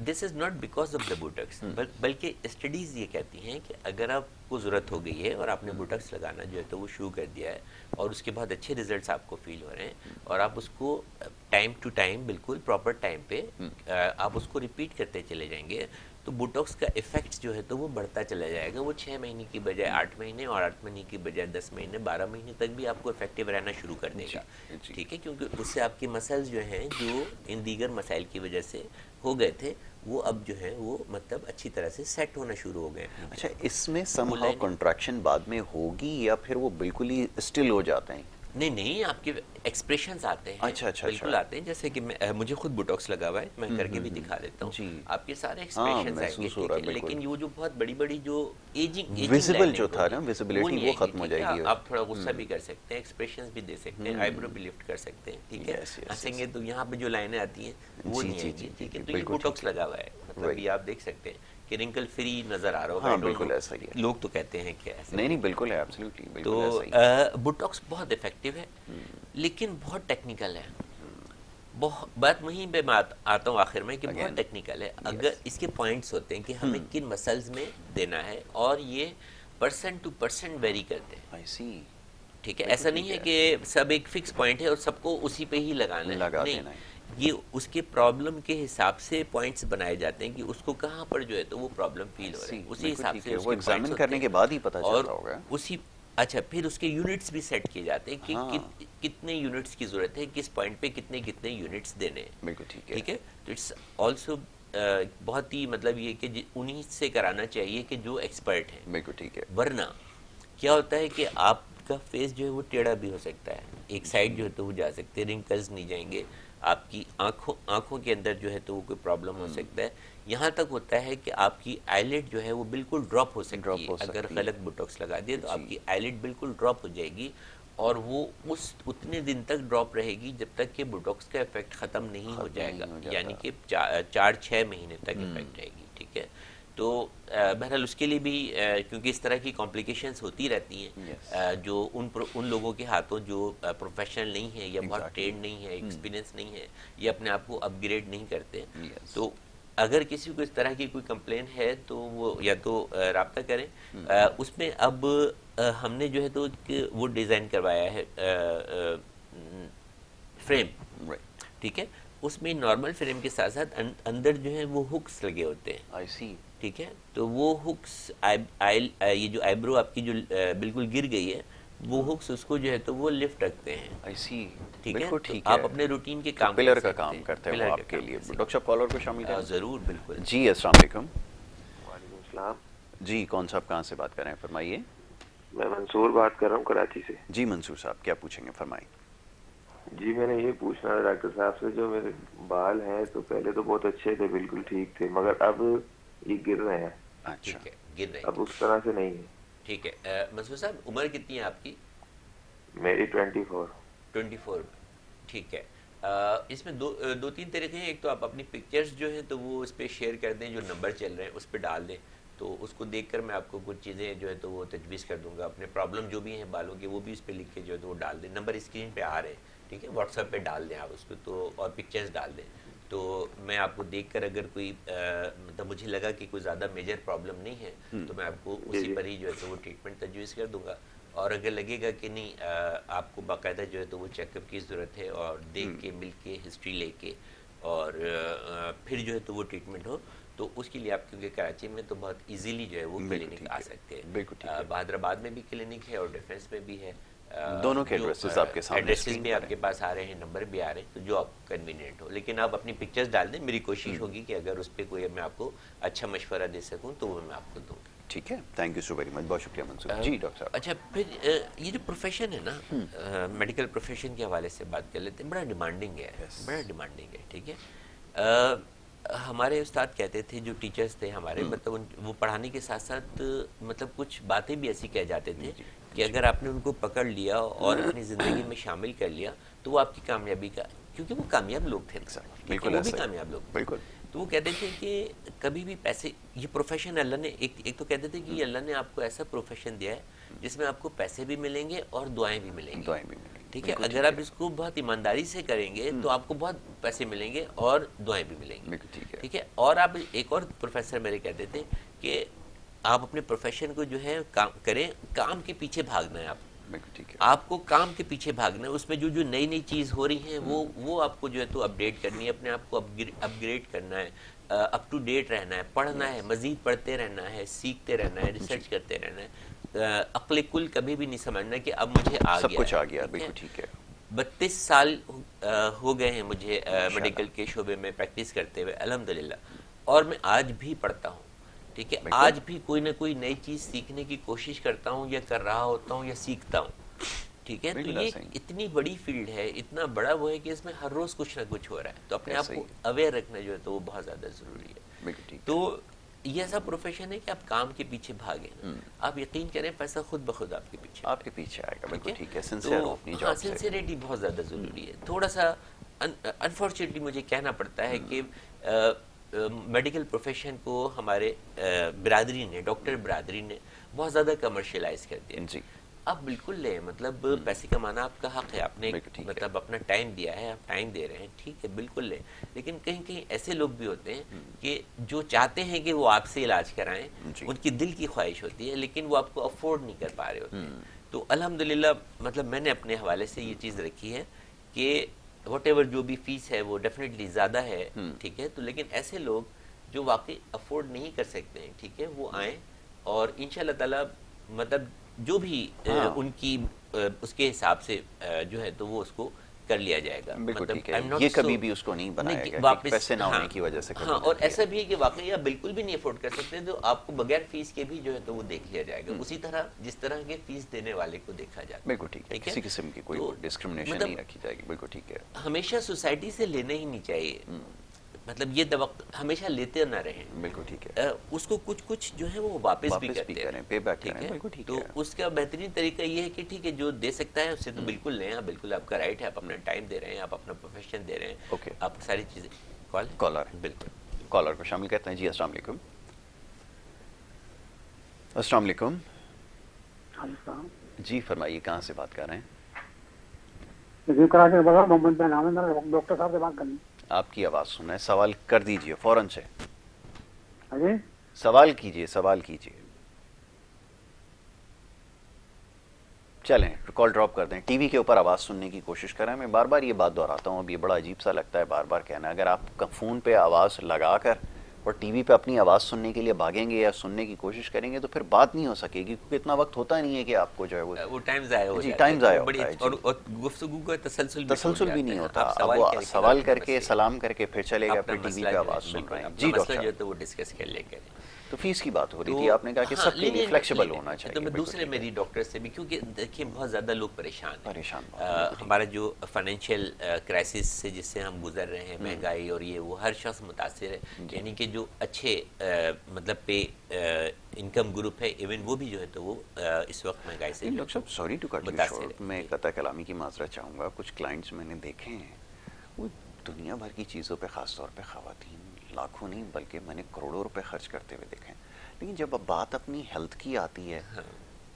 This is not because of the Botox, بلکہ اسٹڈیز یہ کہتی ہیں کہ اگر آپ کو ضرورت ہو گئی ہے اور آپ نے بوٹاکس لگانا جو ہے تو وہ شروع کر دیا ہے اور اس کے بعد اچھے ریزلٹس آپ کو فیل ہو رہے ہیں اور آپ اس کو ٹائم ٹو ٹائم بالکل پراپر ٹائم پہ آپ اس کو ریپیٹ کرتے چلے جائیں گے تو بوٹاکس کا ایفیکٹ جو ہے تو وہ بڑھتا چلا جائے گا. وہ 6 مہینے کی بجائے 8 مہینے اور 8 مہینے کی بجائے 10 مہینے 12 مہینے تک بھی آپ کو افیکٹو رہنا شروع کر دے گا. ٹھیک ہے، کیونکہ اس سے آپ کے مسلز جو ہیں جو ان دیگر مسائل کی وجہ سے ہو گئے تھے وہ اب جو ہے وہ مطلب اچھی طرح سے سیٹ ہونا شروع ہو گئے. اچھا، اس میں سم ہاؤ کنٹریکشن بعد میں ہوگی یا پھر وہ بالکل ہی اسٹل ہو جاتے ہیں؟ نہیں، آپ کے ایکسپریشنز آتے ہیں. اچھا، بالکل آتے ہیں. جیسے کہ مجھے خود بوٹاکس لگا ہوا ہے، میں کر کے بھی دکھا دیتا ہوں. آپ کے سارے ایکسپریشنز آئیں گے. لیکن یہ جو بہت بڑی بڑی جو ایجنگ ویزیبل جو تھا نا، ویزیبلٹی وہ ختم ہو جائے گی. آپ تھوڑا غصہ بھی کر سکتے ہیں، ایکسپریشنز بھی دے سکتے ہیں، آئی برو بھی لفٹ کر سکتے ہیں. ٹھیک ہے، ہنسیں گے تو یہاں پہ جو لائنیں آتی ہیں وہ نہیں آئیں گی. ٹھیک ہے، تو یہ بوٹاکس لگا ہوا ہے. مطلب یہ آپ دیکھ سکتے ہیں کہ رنکل فری نظر آ رہا ہوگا. بالکل ایسا ہی ہے. لوگ تو کہتے ہیں کہ ایسا نہیں، بالکل ہے، ایبسلیوٹلی. تو بوٹاکس بہت افیکٹو ہے لیکن بہت ٹیکنیکل ہے. بات وہیں پہ میں آتا ہوں آخر میں کہ بہت ٹیکنیکل ہے. اگر اس کے پوائنٹس ہوتے ہیں کہ ہمیں کن مسلز میں دینا ہے اور یہ پرسن ٹو پرسن ویری کرتے ہیں. ٹھیک ہے، ایسا نہیں ہے کہ سب ایک فکس پوائنٹ ہے اور سب کو اسی پہ ہی لگانا ہے. نہیں، یہ اس کے پرابلم کے حساب سے پوائنٹس بنائے جاتے ہیں کہ اس کو کہاں پر جو ہے تو وہ پرابلم فیل ہو رہا ہے. اسی حساب سے وہ ایگزامن کرنے کے بعد ہی پتہ چلتا ہوگا. اسی اچھا پھر اس کے یونٹس بھی سیٹ کیے جاتے ہیں کہ کتنے یونٹس کی ضرورت ہے، کس پوائنٹ پہ کتنے یونٹس دینے ہیں. بالکل ٹھیک ہے. تو اٹس آلسو بہت ہی مطلب یہ کہ انہیں سے کرانا چاہیے کہ جو ایکسپرٹ ہیں. بالکل ٹھیک ہے. ورنہ کیا ہوتا ہے کہ آپ کا فیس جو ہے وہ ٹیڑھا بھی ہو سکتا ہے, ایک سائڈ جو ہے تو وہ جا سکتے ہیں, رنکلز نہیں جائیں گے, آپ کی آنکھوں کے اندر جو ہے تو وہ کوئی پرابلم ہو سکتا ہے, یہاں تک ہوتا ہے کہ آپ کی آئی لڈ جو ہے وہ بالکل ڈراپ ہو سکتی ہے. اگر غلط بوٹاکس لگا دیا تو آپ کی آئی لڈ بالکل ڈراپ ہو جائے گی, اور وہ اتنے دن تک ڈراپ رہے گی جب تک کہ بوٹاکس کا افیکٹ ختم نہیں ہو جائے گا, یعنی کہ 4-6 مہینے تک افیکٹ رہے گی. ٹھیک ہے, تو بہرحال اس کے لیے بھی کیونکہ اس طرح کی کمپلیکیشنز ہوتی رہتی ہیں, جو ان لوگوں کے ہاتھوں جو پروفیشنل نہیں ہے یا بہت ٹرینڈ نہیں ہے, ایکسپیرینس نہیں ہے, یا اپنے آپ کو اپ گریڈ نہیں کرتے, تو اگر کسی کو اس طرح کی کوئی کمپلین ہے تو وہ یا تو رابطہ کریں. اس میں اب ہم نے جو ہے تو وہ ڈیزائن کروایا ہے فریم, ٹھیک ہے, اس میں نارمل فریم کے ساتھ ساتھ اندر جو ہے وہ ہکس لگے ہوتے ہیں. ٹھیک ہے, تو وہ ہکس یہ جو آئی برو آپ کی جو بالکل گر گئی ہے, وہ ہکس اس کو جو ہے تو وہ لفٹ رکھتے ہیں. ٹھیک ہے, آپ اپنے روٹین کے کام پلر کا کام کرتے ہیں وہ آپ کے لیے. ڈاکٹر صاحب کالر کو شامل کریں. ضرور, بالکل. جی السلام علیکم. وعلیکم السلام. جی کون صاحب کہاں سے بات کر رہے ہیں, فرمائیے. میں منصور بات کر رہا ہوں کراچی سے. جی منصور صاحب کیا پوچھیں گے, فرمائیں. جی میں نے یہ پوچھنا ہے ڈاکٹر صاحب سے, جو میرے بال ہیں تو پہلے تو بہت اچھے تھے, بالکل ٹھیک تھے, مگر اب یہ گر رہے ہیں. اچھا, گر رہے ہیں. اب اس طرح سے نہیں ہے. ٹھیک ہے, منصور صاحب عمر کتنی ہے آپ کی؟ میری 24. ٹھیک ہے, اس میں دو تین طریقے ہیں. ایک تو آپ اپنی پکچرز جو ہیں تو وہ اس پہ شیئر کر دیں, جو نمبر چل رہے ہیں اس پہ ڈال دیں, تو اس کو دیکھ کر میں آپ کو کچھ چیزیں جو ہے تو وہ تجویز کر دوں گا. اپنے پرابلم جو بھی ہیں بالوں کے وہ بھی اس پہ لکھ کے جو ہے تو وہ ڈال دیں. نمبر اسکرین پہ آ رہے ہیں, ٹھیک ہے, واٹس ایپ پہ ڈال دیں آپ اس کو, تو اور پکچرز ڈال دیں, تو میں آپ کو دیکھ کر اگر کوئی مطلب مجھے لگا کہ کوئی زیادہ میجر پرابلم نہیں ہے تو میں آپ کو اسی پر ہی جو ہے تو وہ ٹریٹمنٹ تجویز کر دوں گا. اور اگر لگے گا کہ نہیں آپ کو باقاعدہ جو ہے تو وہ چیک اپ کی ضرورت ہے, اور دیکھ کے مل کے ہسٹری لے کے اور پھر جو ہے تو وہ ٹریٹمنٹ ہو, تو اس کے لیے آپ کیونکہ کراچی میں تو بہت ایزیلی جو ہے وہ کلینک آ سکتے ہیں. بہادر آباد میں بھی کلینک ہے اور ڈیفینس میں بھی ہے. دونوں کے ایڈریسز آپ کے سامنے, ایڈریسز بھی آپ کے پاس آ رہے ہیں, نمبر بھی آ رہے ہیں, تو جو آپ کنوینئنٹ ہو. لیکن آپ اپنی پکچرز ڈال دیں, میری کوشش ہوگی کہ اگر اس پہ کوئی میں آپ کو اچھا مشورہ دے سکوں تو وہ میں آپ کو دوں گا. ٹھیک ہے, تھینک یو سو ویری مچ, بہت شکریہ منصور. جی ڈاکٹر صاحب. اچھا, پھر یہ جو پروفیشن ہے نا, میڈیکل پروفیشن کے حوالے سے بات کر لیتے ہیں. بڑا ڈیمانڈنگ ہے, بڑا ڈیمانڈنگ ہے. ٹھیک ہے, ہمارے استاد کہتے تھے, جو ٹیچرز تھے ہمارے, مطلب وہ پڑھانے کے ساتھ ساتھ مطلب کچھ باتیں بھی ایسی کہہ جاتے تھے کہ اگر آپ نے ان کو پکڑ لیا اور اپنی زندگی میں شامل کر لیا تو وہ آپ کی کامیابی کا, کیونکہ وہ کامیاب لوگ تھے, وہ بھی کامیاب لوگ, بالکل. تو وہ کہتے تھے کہ کبھی بھی پیسے, یہ پروفیشن اللہ نے ایک تو کہتے تھے کہ اللہ نے آپ کو ایسا پروفیشن دیا ہے جس میں آپ کو پیسے بھی ملیں گے اور دعائیں بھی ملیں گی. ٹھیک ہے, اگر آپ اس کو بہت ایمانداری سے کریں گے تو آپ کو بہت پیسے ملیں گے اور دعائیں بھی ملیں گی. ٹھیک ہے, اور آپ ایک اور پروفیسر میرے کہتے تھے کہ آپ اپنے پروفیشن کو جو ہے کام کریں, کام کے پیچھے بھاگنا ہے. آپ کو کام کے پیچھے بھاگنا ہے, اس میں جو نئی نئی چیز ہو رہی ہیں وہ آپ کو جو ہے تو اپڈیٹ کرنی ہے, اپنے آپ کو اپ گریڈ کرنا ہے, اپ ٹو ڈیٹ رہنا ہے, پڑھنا ہے, مزید پڑھتے رہنا ہے, سیکھتے رہنا ہے, ریسرچ کرتے رہنا ہے. عقل کل کبھی بھی نہیں سمجھنا کہ اب مجھے سب کچھ آ گیا. بالکل ٹھیک ہے. 32 سال ہو گئے ہیں مجھے میڈیکل کے شعبے میں پریکٹس کرتے ہوئے الحمدللہ, اور میں آج بھی پڑھتا ہوں. ٹھیک ہے, آج بھی کوئی نہ کوئی نئی چیز سیکھنے کی کوشش کرتا ہوں, یا کر رہا ہوتا ہوں, یا سیکھتا ہوں. ٹھیک ہے, تو یہ اتنی بڑی فیلڈ ہے, اتنا بڑا وہ ہے کہ اس میں ہر روز کچھ نہ کچھ ہو رہا ہے, تو اپنے آپ کو اویئر رکھنا جو ہے تو وہ بہت زیادہ ضروری ہے. تو یہ ایسا پروفیشن ہے کہ آپ کام کے پیچھے بھاگیں, آپ یقین کریں پیسہ خود بخود آپ کے پیچھے آئے گا. بالکل ٹھیک ہے, سنسیئرٹی بہت زیادہ ضروری ہے. تھوڑا سا انفارچونیٹلی مجھے کہنا پڑتا ہے کہ میڈیکل پروفیشن کو ہمارے برادری نے, ڈاکٹر برادری نے بہت زیادہ کمرشلائز کر دیا. جی, آپ بالکل لیں, مطلب پیسے کمانا آپ کا حق ہے, آپ نے مطلب اپنا ٹائم دیا ہے, آپ ٹائم دے رہے ہیں, ٹھیک ہے, بالکل لیں. لیکن کہیں کہیں ایسے لوگ بھی ہوتے ہیں کہ جو چاہتے ہیں کہ وہ آپ سے علاج کرائیں, ان کی دل کی خواہش ہوتی ہے, لیکن وہ آپ کو افورڈ نہیں کر پا رہے ہوتے ہیں. تو الحمدللہ مطلب میں نے اپنے حوالے سے یہ چیز رکھی ہے کہ واٹ ایور جو بھی فیس ہے وہ ڈیفینیٹلی زیادہ ہے. ٹھیک ہے, تو لیکن ایسے لوگ جو واقعی افورڈ نہیں کر سکتے ہیں, ٹھیک ہے, وہ آئیں, اور انشاءاللہ تعالی مطلب جو بھی ان کی اس کے حساب سے جو ہے تو وہ اس کو کر لیا جائے گا. بالکل ٹھیک ہے, I'm not یہ so- کبھی بھی اس کو نہیں بنایا نہیں، گیا واپس کہ پیسے نہ ہونے ہاں، کی وجہ سے ہاں. اور ایسا بھی ہے کہ واقعی آپ بالکل بھی نہیں افورڈ کر سکتے تو آپ کو بغیر فیس کے بھی جو ہے تو وہ دیکھ لیا جائے گا اسی طرح جس طرح کے فیس دینے والے کو دیکھا جاتا ہے. بالکل ٹھیک ہے, کسی قسم کی کوئی ڈسکرمنیشن نہیں رکھی جائے گی. بالکل ٹھیک ہے. ہمیشہ سوسائٹی سے لینا ہی نہیں چاہیے, مطلب یہ ہمیشہ لیتے نہ رہیں. بالکل ٹھیک ہے. اس کو کچھ جو ہے وہ واپس بھی کریں, پے بیک کریں. بالکل ٹھیک تو ہے. اس کا بہترین طریقہ یہ ہے کہ ٹھیک ہے جو دے سکتا ہے اس سے تو بالکل لیں, آپ بالکل آپ کا رائٹ ہے, آپ اپنا ٹائم دے رہے ہیں, آپ اپنا پروفیشن دے رہے ہیں, اوکے, آپ ساری چیزیں. کالر بالکل, کالر کو شامل کرتے ہیں. جی السلام علیکم. السلام علیکم. جی فرمائیے, کہاں سے بات کر رہے ہیں؟ محمد بن عامر, ڈاکٹر صاحب سے بات کرنی. آپ کی آواز سن رہے ہیں, سوال کر دیجئے فوراً سے. جی سوال کیجئے. چلیں کال ڈراپ کر دیں. ٹی وی کے اوپر آواز سننے کی کوشش کریں. میں بار بار یہ بات دہراتا ہوں, اب یہ بڑا عجیب سا لگتا ہے بار بار کہنا. اگر آپ فون پہ آواز لگا کر اور ٹی وی پہ اپنی آواز سننے کے لیے بھاگیں گے یا سننے کی کوشش کریں گے تو پھر بات نہیں ہو سکے گی, کیونکہ اتنا وقت ہوتا نہیں ہے کہ آپ کو جو ہے وہ ٹائم ضائع ہو جی جاتا ہے. ٹائم ضائع ہوتا ہے. اور گفتگو کا تسلسل بھی نہیں ہوتا. اب وہ سوال کر کے سلام کر کے پھر چلے گا, پھر ٹی وی پہ آواز سن رہے ہیں. جی ڈاکٹر جو تو وہ ڈسکس کر لیں گے. تو فیس کی بات ہو رہی تھی, آپ نے کہا کہ سب کے لیے فلیکسیبل ہونا چاہیے. تو میں دوسرے میری ڈاکٹر سے بھی, کیونکہ دیکھیے بہت زیادہ لوگ پریشان ہیں. ہمارا جو فائنینشیل کرائسس سے جس سے ہم گزر رہے ہیں, مہنگائی اور یہ وہ, ہر شخص متاثر ہے. یعنی کہ جو اچھے مطلب پے انکم گروپ ہے ایون وہ بھی جو ہے تو وہ اس وقت مہنگائی سے ڈاکٹر صاحب sorry to cut you short, میں قطع کلامی کی معذرت چاہوں گا. کچھ کلائنٹس میں نے دیکھے ہیں وہ دنیا بھر کی چیزوں پہ, خاص طور پہ خواتین لاکھوں نہیں بلکہ میں نے کروڑوں روپے خرچ کرتے ہوئے دیکھے ہیں, لیکن جب اب بات اپنی ہیلتھ کی آتی ہے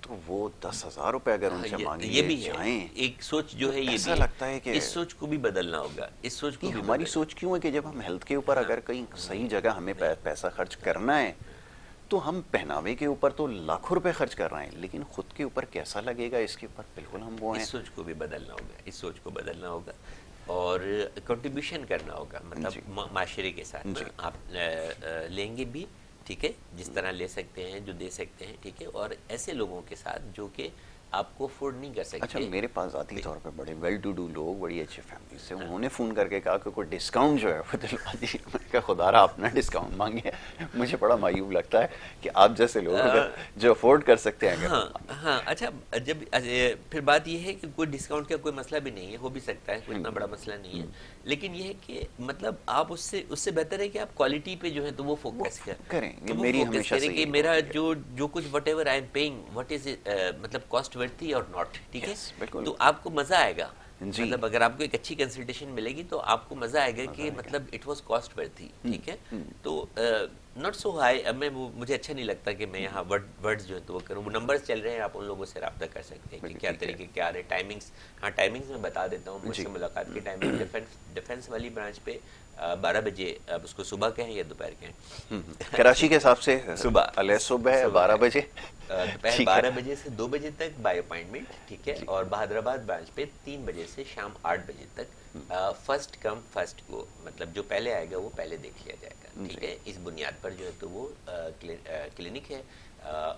تو وہ 10,000 روپے اگر ان سے مانگے یہ بھی جائیں, ایک سوچ جو ہے, یہ ایسا لگتا ہے کہ اس سوچ کو بھی بدلنا ہوگا. اس سوچ کو ہماری سوچ کیوں ہے کہ جب ہم ہیلتھ کے اوپر اگر کہیں صحیح جگہ ہمیں پیسہ خرچ کرنا ہے تو ہم پہناوے کے اوپر تو لاکھوں روپے خرچ کر رہے ہیں, لیکن خود کے اوپر کیسا لگے گا اس کے اوپر بالکل ہم وہ ہیں. اس سوچ کو بھی بدلنا ہوگا, اس سوچ کو بدلنا ہوگا اور کنٹریبیوشن کرنا ہوگا. مطلب معاشرے کے ساتھ آپ لیں گے بھی, ٹھیک ہے, جس طرح لے سکتے ہیں, جو دے سکتے ہیں, ٹھیک ہے, اور ایسے لوگوں کے ساتھ جو کہ آپ کو افورڈ نہیں کر سکتے. اچھا میرے پاس ذاتی طور پہ بڑے ویل ٹو ڈو لوگ, بڑی اچھے فیملی سے, انہوں نے فون کر کے کہا کہ کوئی ڈسکاؤنٹ جو ہے وہ دلوا دیجیے. میں نے کہا خدا را اپنا ڈسکاؤنٹ مانگے. مجھے بڑا معیوب لگتا ہے کہ آپ جیسے لوگ جو افورڈ کر سکتے ہیں. ہاں اچھا, جب پھر بات یہ ہے کہ کوئی ڈسکاؤنٹ کا کوئی مسئلہ بھی نہیں ہے, ہو بھی سکتا ہے, کوئی اتنا بڑا مسئلہ نہیں ہے, لیکن یہ ہے کہ مطلب آپ اس سے بہتر ہے کہ آپ کوالٹی پہ جو ہے تو وہ فوکس کریں. میری ہمیشہ سے کہ میرا جو کچھ what ever I am paying, what is مطلب کاسٹ ورتھی اور ناٹ, ٹھیک ہے, تو آپ کو مزہ آئے گا. مطلب اگر آپ کو ایک اچھی کنسلٹیشن ملے گی تو آپ کو مزہ آئے گا کہ مطلب اٹ واز کاسٹ ورتھی, ٹھیک ہے. تو ناٹ سو ہائی, اب مجھے اچھا نہیں لگتا کہ میں یہاں ورڈز جو ہے تو وہ کروں. وہ نمبرز چل رہے ہیں, آپ ان لوگوں سے رابطہ کر سکتے ہیں کہ کیا طریقے کیا آ رہے. ٹائمنگس, ہاں ٹائمنگس میں بتا دیتا ہوں. مجھ سے ملاقات کی ٹائمنگ ڈیفینس والی برانچ پہ 12 بجے, اب اس کو صبح کہیں یا دوپہر کہیں. کراچی کے حساب سے صبح, علیہ صبح 12 بجے, دوپہر 12 بجے سے 2 بجے تک بائی اپائنٹمنٹ, ٹھیک ہے, اور بہادرآباد برانچ پہ 3 بجے سے شام 8 بجے تک. فرسٹ کم فرسٹ کو, مطلب جو پہلے آئے گا وہ پہلے دیکھ لیا جائے گا, ٹھیک ہے. اس بنیاد پر جو ہے تو وہ کلینک ہے.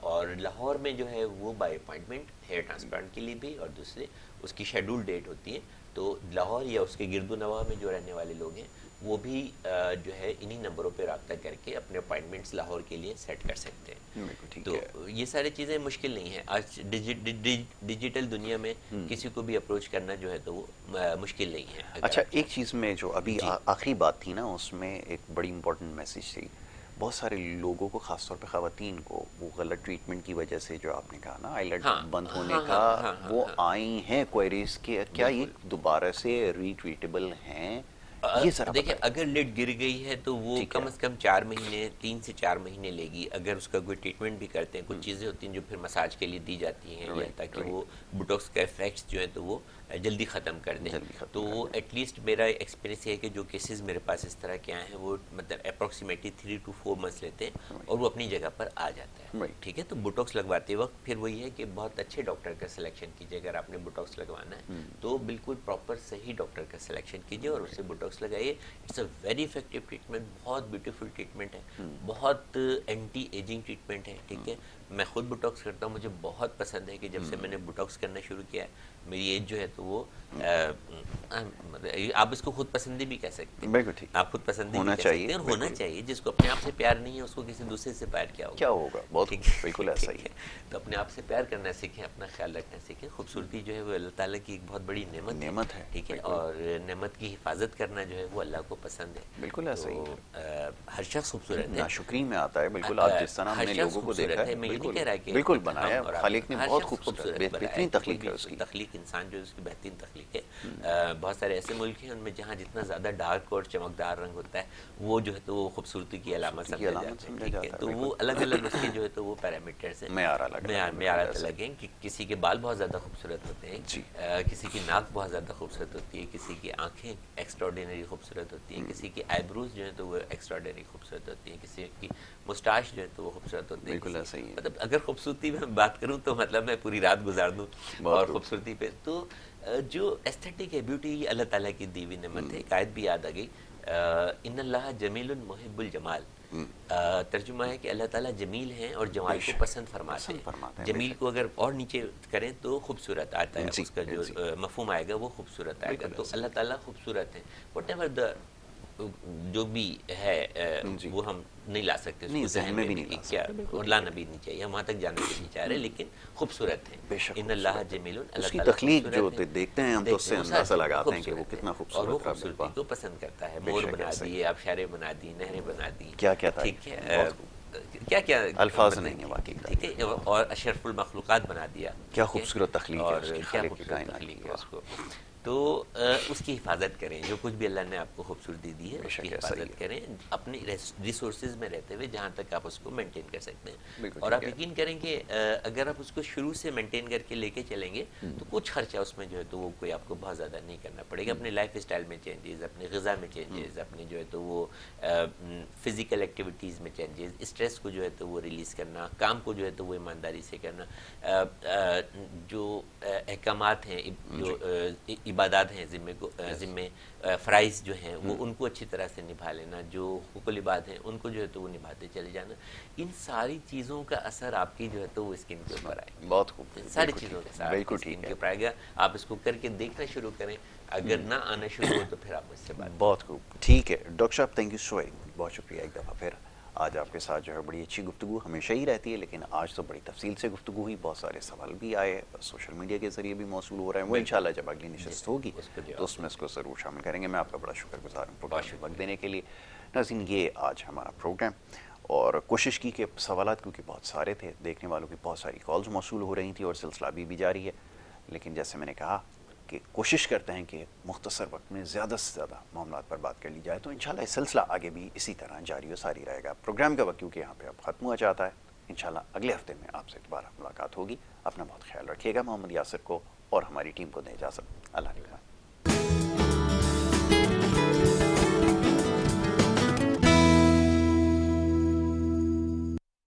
اور لاہور میں جو ہے وہ بائی اپائنٹمنٹ ہیئر ٹرانسپلانٹ کے لیے بھی, اور دوسرے اس کی شیڈول ڈیٹ ہوتی ہے. تو لاہور یا اس کے گرد و نواح میں جو رہنے والے لوگ ہیں وہ بھی جو ہے انہی نمبروں پہ رابطہ کر کے اپنے اپائنٹمنٹس لاہور کے لیے سیٹ کر سکتے ہیں. تو یہ ساری چیزیں مشکل نہیں ہیں. آج ڈیجیٹل دنیا میں کسی کو بھی اپروچ کرنا جو ہے تو وہ مشکل نہیں ہے. اچھا ایک چیز میں جو ابھی آخری بات تھی نا, اس میں ایک بڑی امپورٹنٹ میسیج تھی. بہت سارے لوگوں کو, خاص طور پہ خواتین کو, وہ غلط ٹریٹمنٹ کی وجہ سے جو آپ نے کہا نا آئیلٹ بند ہونے کا, وہ آئی ہیں کوئریز کہ کیا یہ دوبارہ سے ری ٹریٹیبل ہیں؟ دیکھیں اگر لڈ گر گئی ہے تو وہ کم از کم 4 مہینے, 3 سے 4 مہینے لے گی. اگر اس کا کوئی ٹریٹمنٹ بھی کرتے ہیں, کچھ چیزیں ہوتی ہیں جو پھر مساج کے لیے دی جاتی ہیں تاکہ وہ بوٹاکس کا افیکٹس جو ہے تو وہ جلدی ختم کر دیں. تو ایٹ لیسٹ میرا ایکسپیرینس یہ ہے کہ جو کیسز میرے پاس اس طرح کے آئے ہیں وہ مطلب اپروکسیمیٹلی 3 to 4 months لیتے ہیں اور وہ اپنی جگہ پر آ جاتا ہے, ٹھیک ہے. تو بوٹاکس لگواتے وقت پھر وہی ہے کہ بہت اچھے ڈاکٹر کا سلیکشن کیجیے. اگر آپ نے بوٹاکس لگوانا ہے تو بالکل پراپر صحیح ڈاکٹر کا سلیکشن کیجیے اور اس سے بوٹاکس لگائیے. It's a very effective treatment, بہت بیوٹیفل ٹریٹمنٹ ہے, بہت اینٹی ایجنگ ٹریٹمنٹ ہے, ٹھیک ہے. میں خود بوٹاکس کرتا ہوں. مجھے بہت پسند ہے کہ جب سے میں نے بوٹاکس کرنا شروع کیا ہے, میری ایج جو ہے تو وہ آپ اس کو خود پسندی بھی کہہ سکتے ہیں. بالکل ٹھیک, آپ خود پسندی ہونا بھی کہہ سکتے چاہیے, ہیں, اور ہونا چاہیے. جس کو اپنے آپ سے پیار نہیں ہے اس کو کسی دوسرے سے پیار کیا ہوگا. بہت بالکل ایسا ہی ہے. تو اپنے آپ سے پیار کرنا سیکھیں, اپنا خیال رکھنا سیکھیں. خوبصورتی جو ہے وہ اللہ تعالیٰ کی ایک بہت بڑی نعمت ہے, ٹھیک ہے, اور نعمت کی حفاظت کرنا جو ہے وہ اللہ کو پسند ہے. بالکل ایسا ہی ہے. ہر شخص خوبصورت ہے, ناشکری میں آتا ہے. بالکل آپ جس طرح ہم نے لوگوں کو دیکھا ہے, میں یہ نہیں کہہ رہا کہ بالکل بنایا خالق نے, بہت خوبصورت بہترین تخلیق ہے اس کی. تخلیق انسان جو ہے اس کی بہترین تخلیق ہے. بہت سارے ایسے ملک ہیں ان میں جہاں جتنا زیادہ ڈارک اور چمکدار رنگ ہوتا ہے وہ جو ہے تو وہ خوبصورتی کی علامت سمجھا جاتا ہے. تو وہ الگ الگ اس کے جو ہے تو وہ پیرامیٹرز ہیں, معیارات الگ ہیں. کہ کسی کے بال بہت زیادہ خوبصورت ہوتے ہیں, کسی کی ناک بہت زیادہ خوبصورت ہوتی ہے, کسی کی آنکھیں ایکسٹراڈینری خوبصورت ہوتی ہیں, کسی کی آئی بروز جو ہے تو وہ ایکسٹراڈینری خوبصورت ہوتی ہیں, کسی کی مسٹاش جو ہے تو وہ خوبصورت ہوتی ہے. بالکل ایسا ہی ہے. مطلب اگر خوبصورتی میں بات کروں تو مطلب میں پوری رات گزار دوں اور خوبصورتی پہ. تو جو ایستھیٹک ہے, بیوٹی, یہ اللہ تعالیٰ کی دی ہوئی نعمت ہے. ایک آیت بھی یاد آ گئی, ان اللہ جمیل محب الجمال. ترجمہ ہے کہ اللہ تعالیٰ جمیل ہیں اور جمال کو پسند فرماتے ہیں. جمیل کو اگر اور نیچے کریں تو خوبصورت آتا ہے, اس کا جو مفہوم آئے گا وہ خوبصورت آئے گا. تو اللہ تعالیٰ خوبصورت ہیں. وٹ ایور دا جو بھی ہے وہ ہم نہیں لا سکتے, اس کو ذہن میں بھی نہیں کیا, اور لانا بھی نہیں چاہیے, ہم وہاں تک جانا بھی نہیں چاہ رہے, لیکن خوبصورت ہیں. ان اللہ جمیل, اس کی تخلیق جو دیکھتے ہیں ہم تو اس سے اندازہ لگاتے ہیں کہ وہ کتنا خوبصورت ہے, اور وہ خوبصورتی کو پسند کرتا ہے. مور بنا دیے, آبشاریں بنا دی, نہریں بنا دی, کیا کیا تھا, ٹھیک ہے, کیا کیا الفاظ نہیں ہیں واقعی, ٹھیک ہے, اور اشرف المخلوقات بنا دیا. کیا خوبصورت تخلیق ہے, اور کیا خوبصورت تخلیق ہے اس کو. تو اس کی حفاظت کریں, جو کچھ بھی اللہ نے آپ کو خوبصورتی دی ہے اس کی حفاظت کریں, اپنی ریسورسز میں رہتے ہوئے جہاں تک آپ اس کو مینٹین کر سکتے ہیں. اور آپ یقین کریں کہ اگر آپ اس کو شروع سے مینٹین کر کے لے کے چلیں گے تو کچھ خرچہ اس میں جو ہے تو وہ کوئی آپ کو بہت زیادہ نہیں کرنا پڑے گا. اپنے لائف اسٹائل میں چینجز, اپنی غذا میں چینجز, اپنے جو ہے تو وہ فزیکل ایکٹیویٹیز میں چینجز, اسٹریس کو جو ہے تو وہ ریلیز کرنا, کام کو جو ہے تو وہ ایمانداری سے کرنا, جو احکامات ہیں, جو عبادات ہیں, ذمے فرائض جو ہیں وہ ان کو اچھی طرح سے نبھا لینا, جو حقوق العباد ہیں ان کو جو ہے تو وہ نبھاتے چلے جانا. ان ساری چیزوں کا اثر آپ کی جو ہے تو وہ اسکن کے اوپر آئے گا. بہت خوب, ان ساری چیزوں کا اثر آپ کی اسکن کے اوپر آئے گا. آپ اس کو کر کے دیکھنا شروع کریں, اگر نہ آنا شروع ہو تو پھر آپ مجھ سے بات. بہت خوب, ٹھیک ہے ڈاکٹر صاحب, تھینک یو سو مچ, بہت شکریہ ایک دفعہ پھر. آج آپ کے ساتھ جو ہے بڑی اچھی گفتگو ہمیشہ ہی رہتی ہے, لیکن آج تو بڑی تفصیل سے گفتگو ہوئی, بہت سارے سوال بھی آئے, سوشل میڈیا کے ذریعے بھی موصول ہو رہے ہیں. وہ انشاءاللہ جب اگلی نشست ہوگی تو اس میں اس کو ضرور شامل کریں گے. میں آپ کا بڑا شکر گزار ہوں پروگرام میں وقت دینے کے لیے. ناظرین, یہ آج ہمارا پروگرام, اور کوشش کی کہ سوالات کیونکہ بہت سارے تھے, دیکھنے والوں کی بہت ساری کالز موصول ہو رہی تھیں اور سلسلہ بھی جاری ہے, لیکن جیسے میں نے کہا کہ کوشش کرتے ہیں کہ مختصر وقت میں زیادہ سے زیادہ معاملات پر بات کر لی جائے. تو انشاءاللہ یہ سلسلہ آگے بھی اسی طرح جاری و ساری رہے گا. پروگرام کا وقت کیونکہ یہاں پہ اب ختم ہوا چاہتا ہے, انشاءاللہ اگلے ہفتے میں آپ سے دوبارہ ملاقات ہوگی. اپنا بہت خیال رکھیے گا. محمد یاسر کو اور ہماری ٹیم کو دیں اجازت. اللہ حافظ.